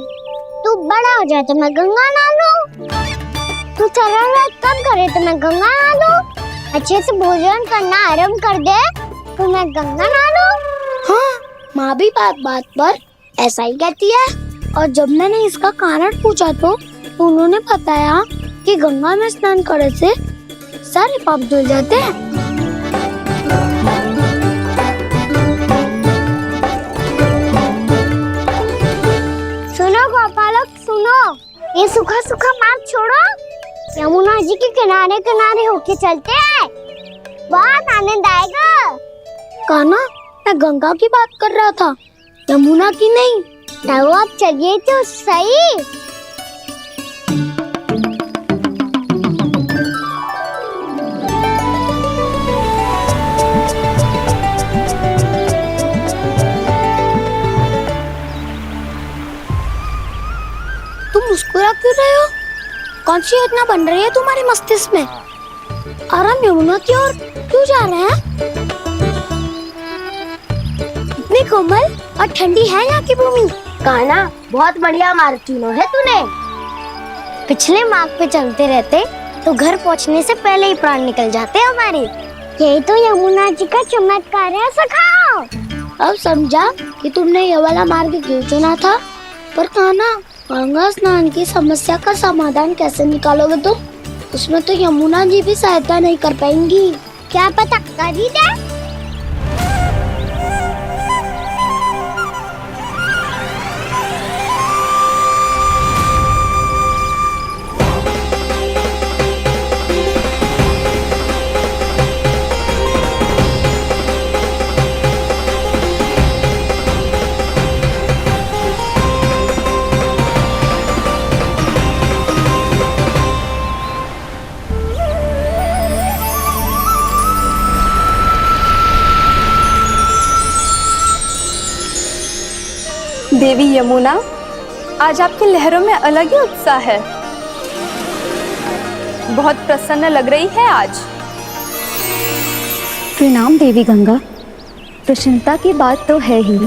तू बड़ा हो जाए तो मैं गंगा नहा लूं, तू शरारत कम करे तो मैं गंगा नहा लूं, अच्छे से भोजन करना आरंभ कर दे तो मैं गंगा नहा लूं। हाँ, माँ भी बात बात पर ऐसा ही कहती है। और जब मैंने इसका कारण पूछा तो उन्होंने बताया कि गंगा में स्नान करने से सारे पाप धुल जाते हैं। सुनो गोपालक, सुनो, ये सूखा सूखा मार्ग छोड़ो, यमुना जी के किनारे किनारे होके चलते हैं, बहुत आनंद आएगा। कान्हा, मैं गंगा की बात कर रहा था, यमुना की नहीं। तो आप चलिए तो सही। तुम मुस्कुरा क्यों रहे हो? कौन सी योजना बन रही है तुम्हारे मस्तिष्क में? और हम यमुना की ओर क्यों जा रहे हैं? इतनी कोमल और ठंडी है यहाँ की भूमि। कान्हा, बहुत बढ़िया मार्ग चुना है तूने। पिछले मार्ग पे चलते रहते तो घर पहुँचने से पहले ही प्राण निकल जाते हमारे। यही तो यमुना जी का चमत्कार है सखा। अब समझा कि तुमने ये वाला मार्ग क्यों चुना था। पर कान्हा, गंगा स्नान की समस्या का समाधान कैसे निकालोगे तुम? उसमें तो यमुना जी भी सहायता नहीं कर पाएंगी। क्या पता कर ही दे। देवी यमुना, आज आपकी लहरों में अलग ही उत्साह है। बहुत प्रसन्न लग रही है आज। प्रणाम देवी गंगा। प्रसन्नता की बात तो है ही।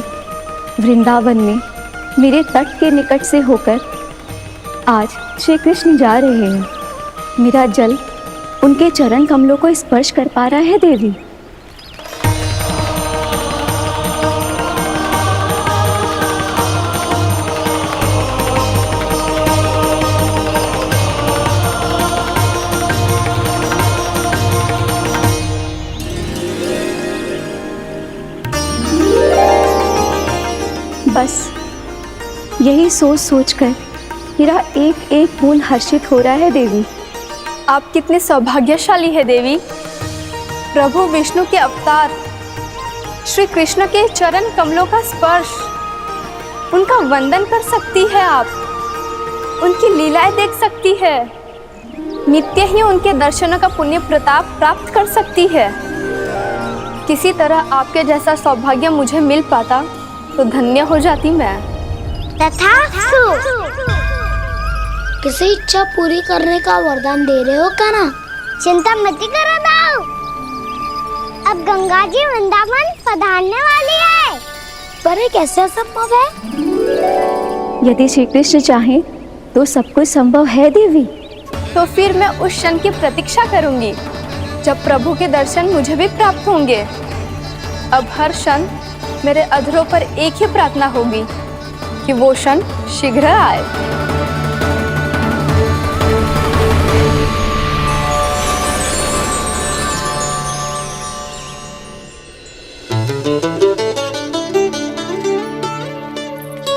वृंदावन में मेरे तट के निकट से होकर आज श्री कृष्ण जा रहे हैं। मेरा जल उनके चरण कमलों को स्पर्श कर पा रहा है देवी। बस यही सोच सोचकर मेरा एक एक बूंद हर्षित हो रहा है देवी। आप कितने सौभाग्यशाली है देवी। प्रभु विष्णु के अवतार श्री कृष्ण के चरण कमलों का स्पर्श, उनका वंदन कर सकती है आप, उनकी लीलाएं देख सकती है, नित्य ही उनके दर्शनों का पुण्य प्रताप प्राप्त कर सकती है। किसी तरह आपके जैसा सौभाग्य मुझे मिल पाता तो धन्य हो जाती मैं। तथास्तु। किसी इच्छा पूरी करने का वरदान दे रहे हो कान्हा? चिंता मत करो दाऊ। अब गंगा जी वृंदावन पधारने वाली है। पर ये कैसे संभव है? यदि श्री कृष्ण चाहे तो सब कुछ संभव है देवी। तो फिर मैं उस क्षण की प्रतीक्षा करूंगी जब प्रभु के दर्शन मुझे भी प्राप्त होंगे। अब हर क्षण मेरे अधरों पर एक ही प्रार्थना होगी कि वो क्षण शीघ्र आए।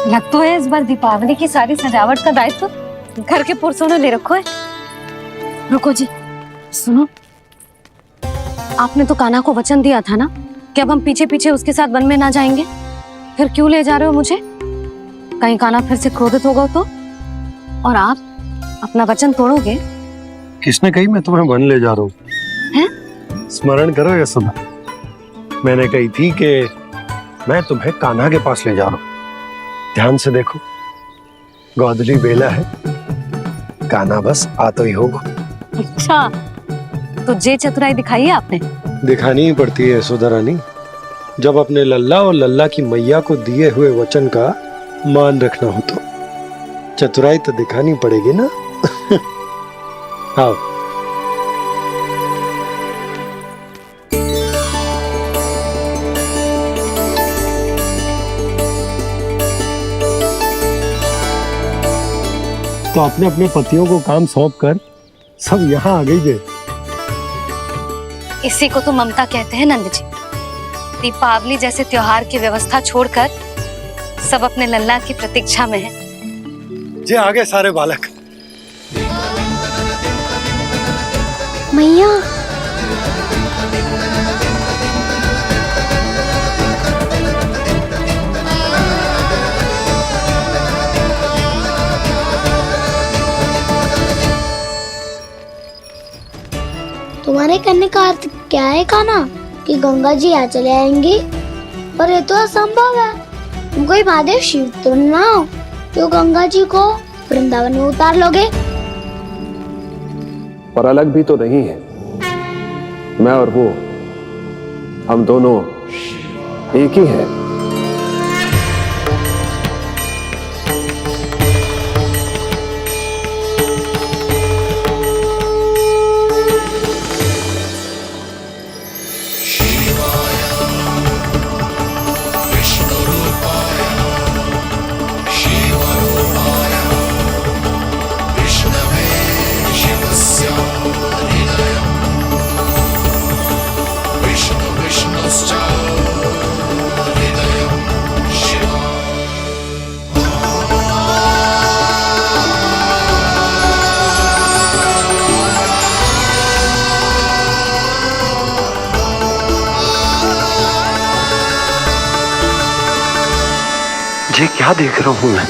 लग तो है इस बार दीपावली की सारी सजावट का दायित्व घर के पुरुषों ने ले रखो है। रुको जी, सुनो, आपने तो कान्हा को वचन दिया था ना कि अब हम पीछे पीछे उसके साथ वन में ना जाएंगे। फिर क्यों ले जा रहे हो मुझे? कहीं कान्हा फिर से क्रोधित होगा तो? और आप अपना वचन तोड़ोगे? किसने कही मैं तुम्हें वन ले जा रहा हूँ? स्मरण करो यशोदा, मैंने कही थी कि मैं तुम्हें कान्हा के पास ले जा रहा हूँ। ध्यान से देखो, गोदली बेला है, कान्हा बस आ तो ही होगा। अच्छा, तो जे चतुराई दिखाई है आपने? दिखानी ही पड़ती है यशोदा रानी, जब अपने लल्ला और लल्ला की मैया को दिए हुए वचन का मान रखना हो तो चतुराई तो दिखानी पड़ेगी ना। आओ। तो अपने अपने पतियों को काम सौंप कर सब यहाँ आ गई थे। इसी को तो ममता कहते हैं नंद जी। दीपावली जैसे त्योहार की व्यवस्था छोड़कर सब अपने लल्ला की प्रतीक्षा में हैं। जे आगे सारे बालक। मैया, तुम्हारे कहने का अर्थ क्या है कान्हा? कि गंगा जी यहाँ चले आएंगी? पर ये तो असंभव है। तुम कोई महादेव शिव तो ना हो तो गंगा जी को वृंदावन में उतार लोगे? पर अलग भी तो नहीं है। मैं और वो, हम दोनों एक ही हैं। ये क्या देख रहा हूं मैं?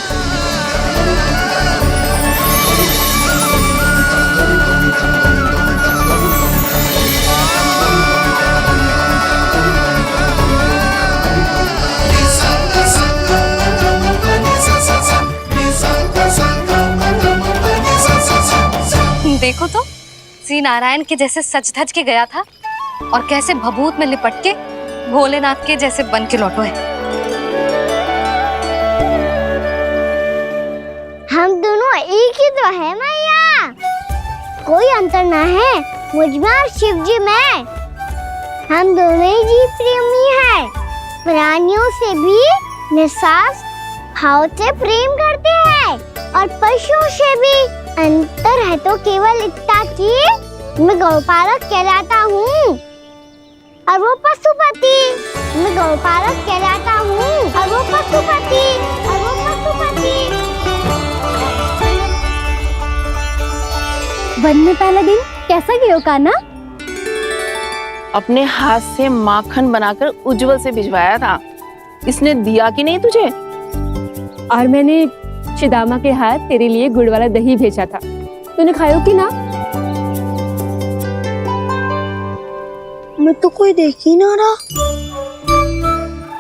देखो तो श्री नारायण के जैसे सज धज के गया था और कैसे भभूत में लिपट के भोलेनाथ के जैसे बन के लौटो है। हम दोनों एक ही तो है मैया, कोई अंतर ना है मुझ में और शिव जी में। हम दोनों ही जीव प्रेमी हैं, प्राणियों से भी निस्वार्थ भाव से प्रेम करते हैं और पशुओं से भी। अंतर है तो केवल इतना कि मैं गौपालक कहलाता हूँ और वो पशुपति। मैं गौपालक कहलाता हूँ और वो पशुपति, और वो पशुपति। वन में पहला दिन कैसा गया कान्हा? अपने हाथ से माखन बनाकर उज्जवल से भिजवाया था। इसने दिया कि नहीं तुझे? और मैंने शिदामा के हाथ तेरे लिए गुड़ वाला दही भेजा था, तूने खायो कि ना? मैं तो कोई देख ही ना रहा।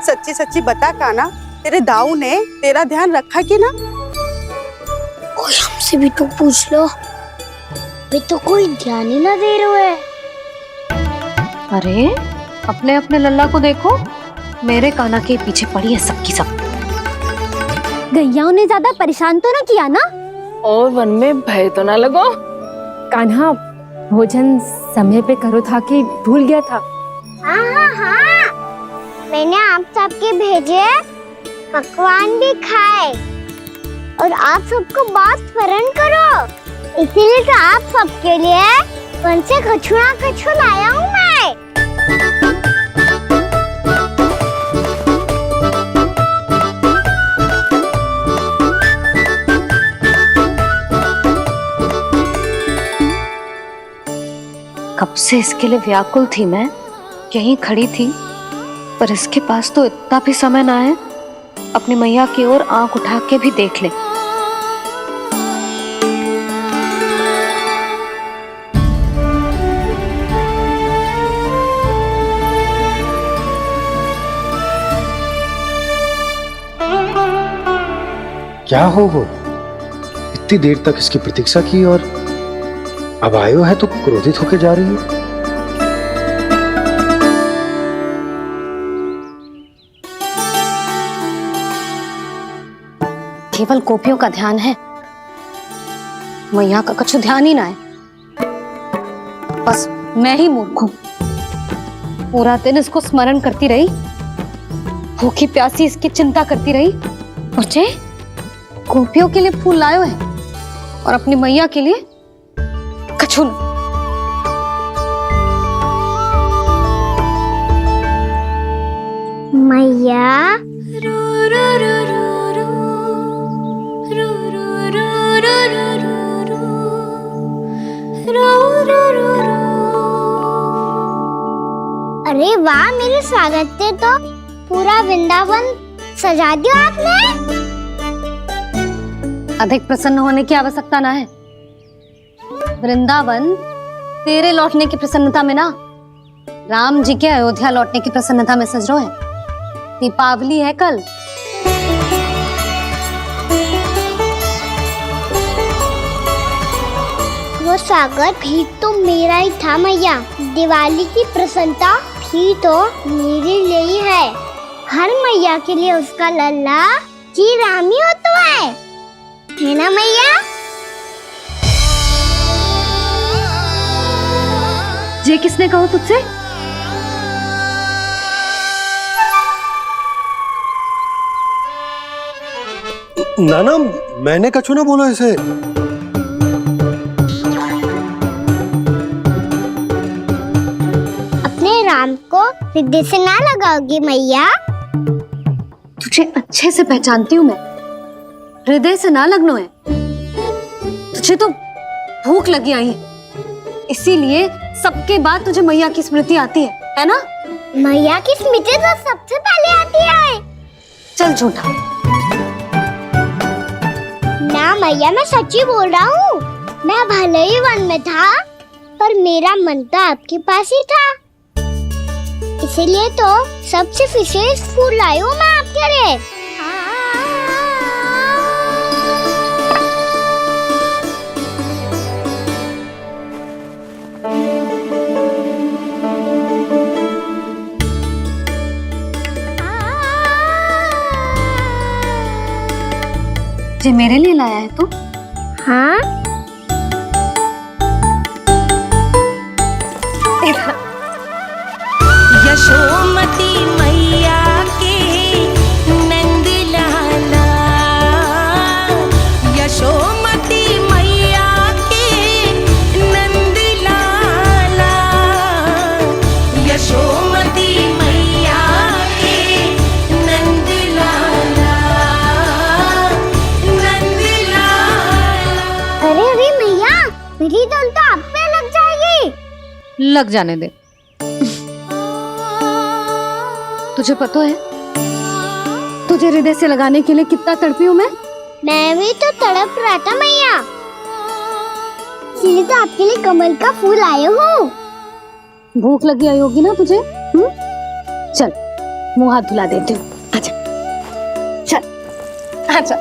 सच्ची सच्ची बता कान्हा, तेरे दाऊ ने तेरा ध्यान रखा कि ना? कोई हमसे भी तो पूछ लो, वे तो कोई ध्यान ही ना दे रहे हैं। अरे अपने अपने लल्ला को देखो, मेरे कान्हा के पीछे पड़ी है सबकी सब। गैयाओं ने ज्यादा परेशान तो ना किया ना? और वन में भय तो ना लगो? कान्हा भोजन समय पे करो था कि भूल गया था? हाँ, मैंने आप सबके भेजे पकवान भी खाए और आप सबको बात स्मरण करो, इसीलिए तो आप सबके लिए वन से कछुआ लाया हूँ मैं। कब से इसके लिए व्याकुल थी मैं, यहीं खड़ी थी, पर इसके पास तो इतना भी समय ना है अपनी मैया की ओर आंख उठा के भी देख ले। क्या हो वो? इतनी देर तक इसकी प्रतीक्षा की और अब आयो है तो क्रोधित होकर जा रही है। केवल गोपियों का ध्यान है, मैया का कुछ ध्यान ही ना है। बस मैं ही मूर्ख हूं, पूरा दिन इसको स्मरण करती रही, भूखी प्यासी इसकी चिंता करती रही, और जे गोपियों के लिए फूल लायो है और अपनी मैया के लिए कछु न। मैया अरे वाह, मेरे स्वागत से तो पूरा वृंदावन सजा दिया आपने। अधिक प्रसन्न होने की आवश्यकता ना है। वृंदावन तेरे लौटने की प्रसन्नता में ना, राम जी के अयोध्या लौटने की प्रसन्नता में सज रहे हैं। दीपावली है कल। वो स्वागत भी तो मेरा ही था मैया। दिवाली की प्रसन्नता भी तो मेरे लिए ही है। हर मैया के लिए उसका लल्ला जी राम ही होता है ना मैया? ये किसने कहा तुझसे? नाना, मैंने कछु ना बोला इसे। अपने राम को हृदय से ना लगाओगी मैया? तुझे अच्छे से पहचानती हूँ मैं, हृदय से ना लगनो है। तुझे तो भूख लगी आई है, इसीलिए सबके बाद तुझे मैया की स्मृति आती है ना? मैया की स्मृति तो सबसे पहले आती है। चल झूठा। ना मैया, मैं सच्ची बोल रहा हूँ। मैं भले ही वन में था, पर मेरा मन तो आपके पास ही था, इसीलिए तो सबसे विशेष फूल लाई हूँ मैं आपके लिए। जे मेरे लिए लाया है तू? हाँ, यशोमती मैया के नंद लाला, यशोमती मैया के नंद लाला, यशोमती मैया के नंद लाला, नंद लाला। अरे अरे मैया, मेरी धुन तो आप पे लग जाएगी। लग जाने दे। तुझे पता है तुझे हृदय से लगाने के लिए कितना तड़पी हूँ मैं भी तो तड़प रहा था मैया, इसलिए तो आपके लिए कमल का फूल आया हूँ। भूख लगी आई होगी ना तुझे? चल मुंह हाथ धुला देती हूँ। आजा चल आजा।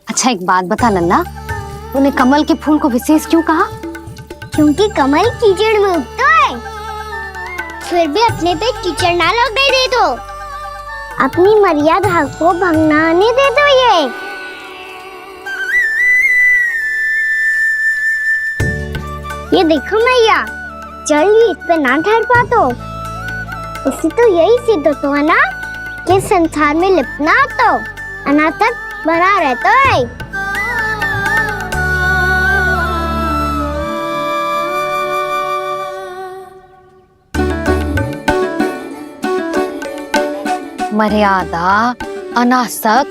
अच्छा एक बात बता लल्ला, तूने कमल के फूल को विशेष क्यों कहा? क्योंकि कमल कीचड़ में उगता है, फिर भी अपने पे कीचड़ ना लगने दे दो, अपनी मर्यादा को भंगना नहीं दे दो। ये देखो मैया, जल भी इस पे ना ठहर पा तो इससे तो यही सिद्ध होता है ना कि संसार में लिपना तो अनाथक बना रहता है। मर्यादा, अनासक,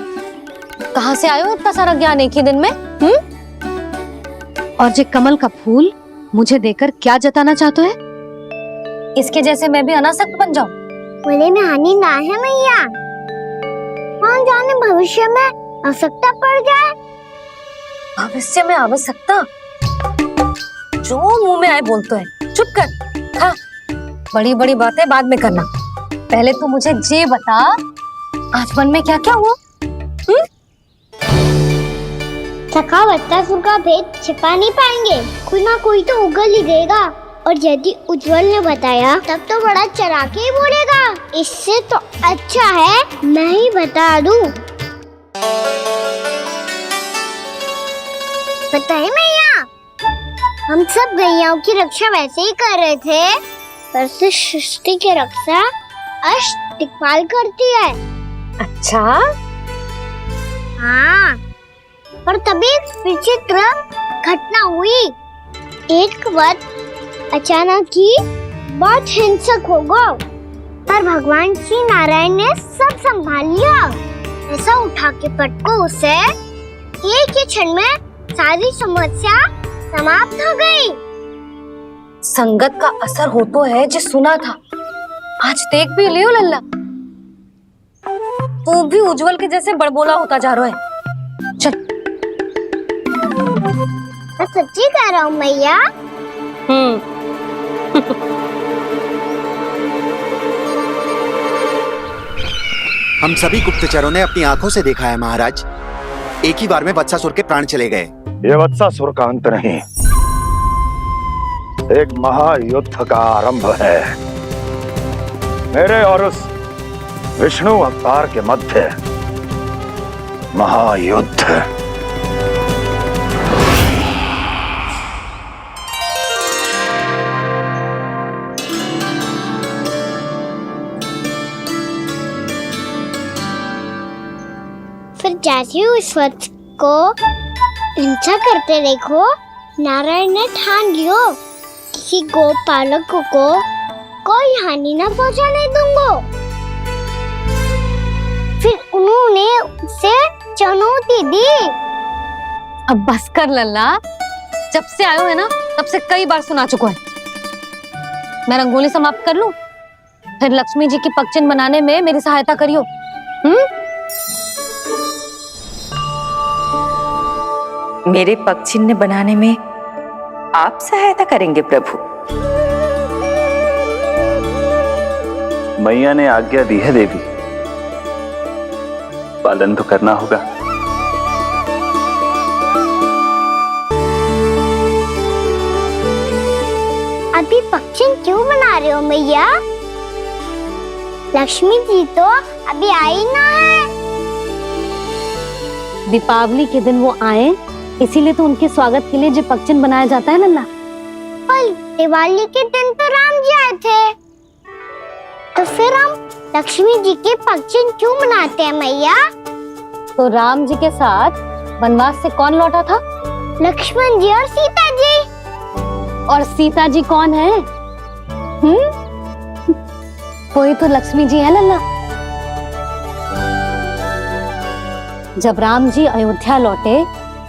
कहाँ से आयो इतना सारा ज्ञान एक ही दिन में? और जे कमल का फूल मुझे देकर क्या जताना चाहते है? इसके जैसे मैं भी अनासक्त बन जाऊं? बोले में हानि ना है मैया, कौन जाने भविष्य में आवश्यकता पड़ जाए। भविष्य में आवश्यकता? जो मुंह में आए बोलते हैं, चुप कर। हाँ, बड़ी बड़ी बातें बाद में करना, पहले तू मुझे ये बता आज वन में क्या क्या हुआ? सखा बत्तासुर का भेद छिपा नहीं पाएंगे, कोई ना कोई तो उगल ही देगा, और यदि उज्जवल ने बताया तब तो बड़ा चढ़ा के ही बोलेगा। इससे तो अच्छा है मैं ही बता दूं। पता है मैया, हम सब गैयाओं की रक्षा वैसे ही कर रहे थे, पर से सृष्टि की रक्षा अष्ट दिक्पाल करती है। अच्छा? हाँ, पर तभी विचित्र घटना हुई। एक वक्त अचानक ही बहुत हिंसक हो गया, पर भगवान श्री नारायण ने सब संभाल लिया। ऐसा उठा के पटको उसे, एक ही क्षण में सारी समस्या समाप्त हो गई। संगत का असर हो तो है जो सुना था, आज देख भी लियो लल्ला, तू भी उज्जवल के जैसे बड़बोला होता जा रहा है। चल। मैं सच्ची कह रहा हूँ मैया। हम सभी गुप्तचरों ने अपनी आंखों से देखा है महाराज, एक ही बार में वत्सासुर के प्राण चले गए। ये वत्सासुर का अंत नहीं, एक महायुद्ध का आरंभ है। मेरे और उस विष्णु अवतार के मध्य महायुद्ध। फिर जैसे ही उस वत्स को हिंसा करते देखो, नारायण ने ठान लियो किसी गोपालक को कोई हानि न पहुंचाने दूंगा। फिर उन्होंने उसे चुनौती दी। अब बस कर लल्ला, जब से आयो है ना तब से कई बार सुना चुका है। मैं रंगोली समाप्त कर लूं, फिर लक्ष्मी जी की पगचिन बनाने में मेरी सहायता करियो। मेरे पग चिन्ह बनाने में आप सहायता करेंगे प्रभु? मैया ने आज्ञा दी है देवी, पालन तो करना होगा। अभी पक्षी क्यों बना रहे हो मैया? लक्ष्मी जी तो अभी आई ना है। दीपावली के दिन वो आए, इसीलिए तो उनके स्वागत के लिए जो पक्षन बनाया जाता है लल्ला। पर दिवाली के दिन तो राम जी आए थे, तो फिर हम लक्ष्मी जी के पक्षन क्यों बनाते हैं मैया? तो राम जी के साथ वनवास से कौन लौटा था? लक्ष्मण जी और सीता जी। और सीता जी कौन है? वही तो लक्ष्मी जी है लल्ला। जब राम जी अयोध्या लौटे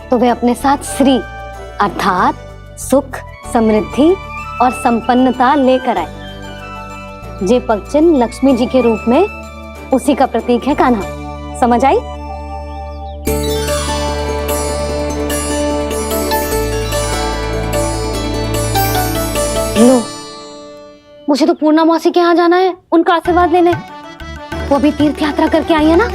तो वे अपने साथ श्री अर्थात सुख, समृद्धि और संपन्नता लेकर आए। जे पक्षन लक्ष्मी जी के रूप में उसी का प्रतीक है कान्हा। समझ आई? लो, मुझे तो पूर्णा मौसी के यहाँ जाना है उनका आशीर्वाद लेने। वो भी तीर्थ यात्रा करके आई है ना।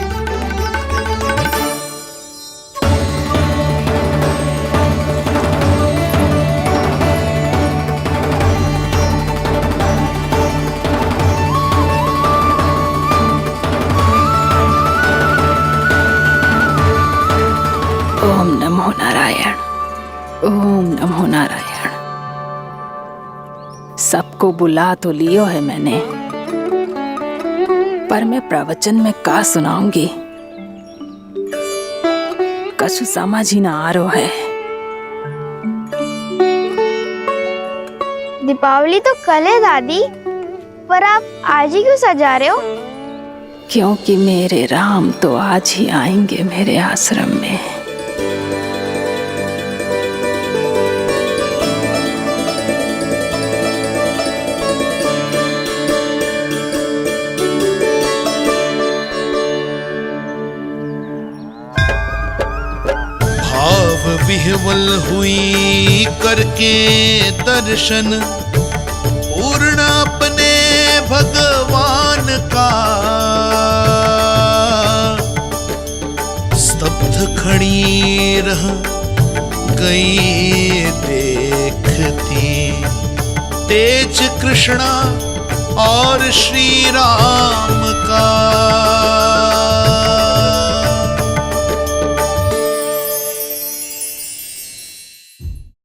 ओम नमो नारायण, ओम नमो नारायण। सबको बुला तो लियो है मैंने, पर मैं प्रवचन में का सुनाऊंगी, कछु समझ ही ना आ रहा है। दीपावली तो कल है दादी, पर आप आज ही क्यों सजा रहे हो? क्योंकि मेरे राम तो आज ही आएंगे मेरे आश्रम में। विह्वल हुई करके दर्शन, पूर्ण अपने भगवान का, स्तब्ध खड़ी रह गई देखती, तेज कृष्णा और श्री राम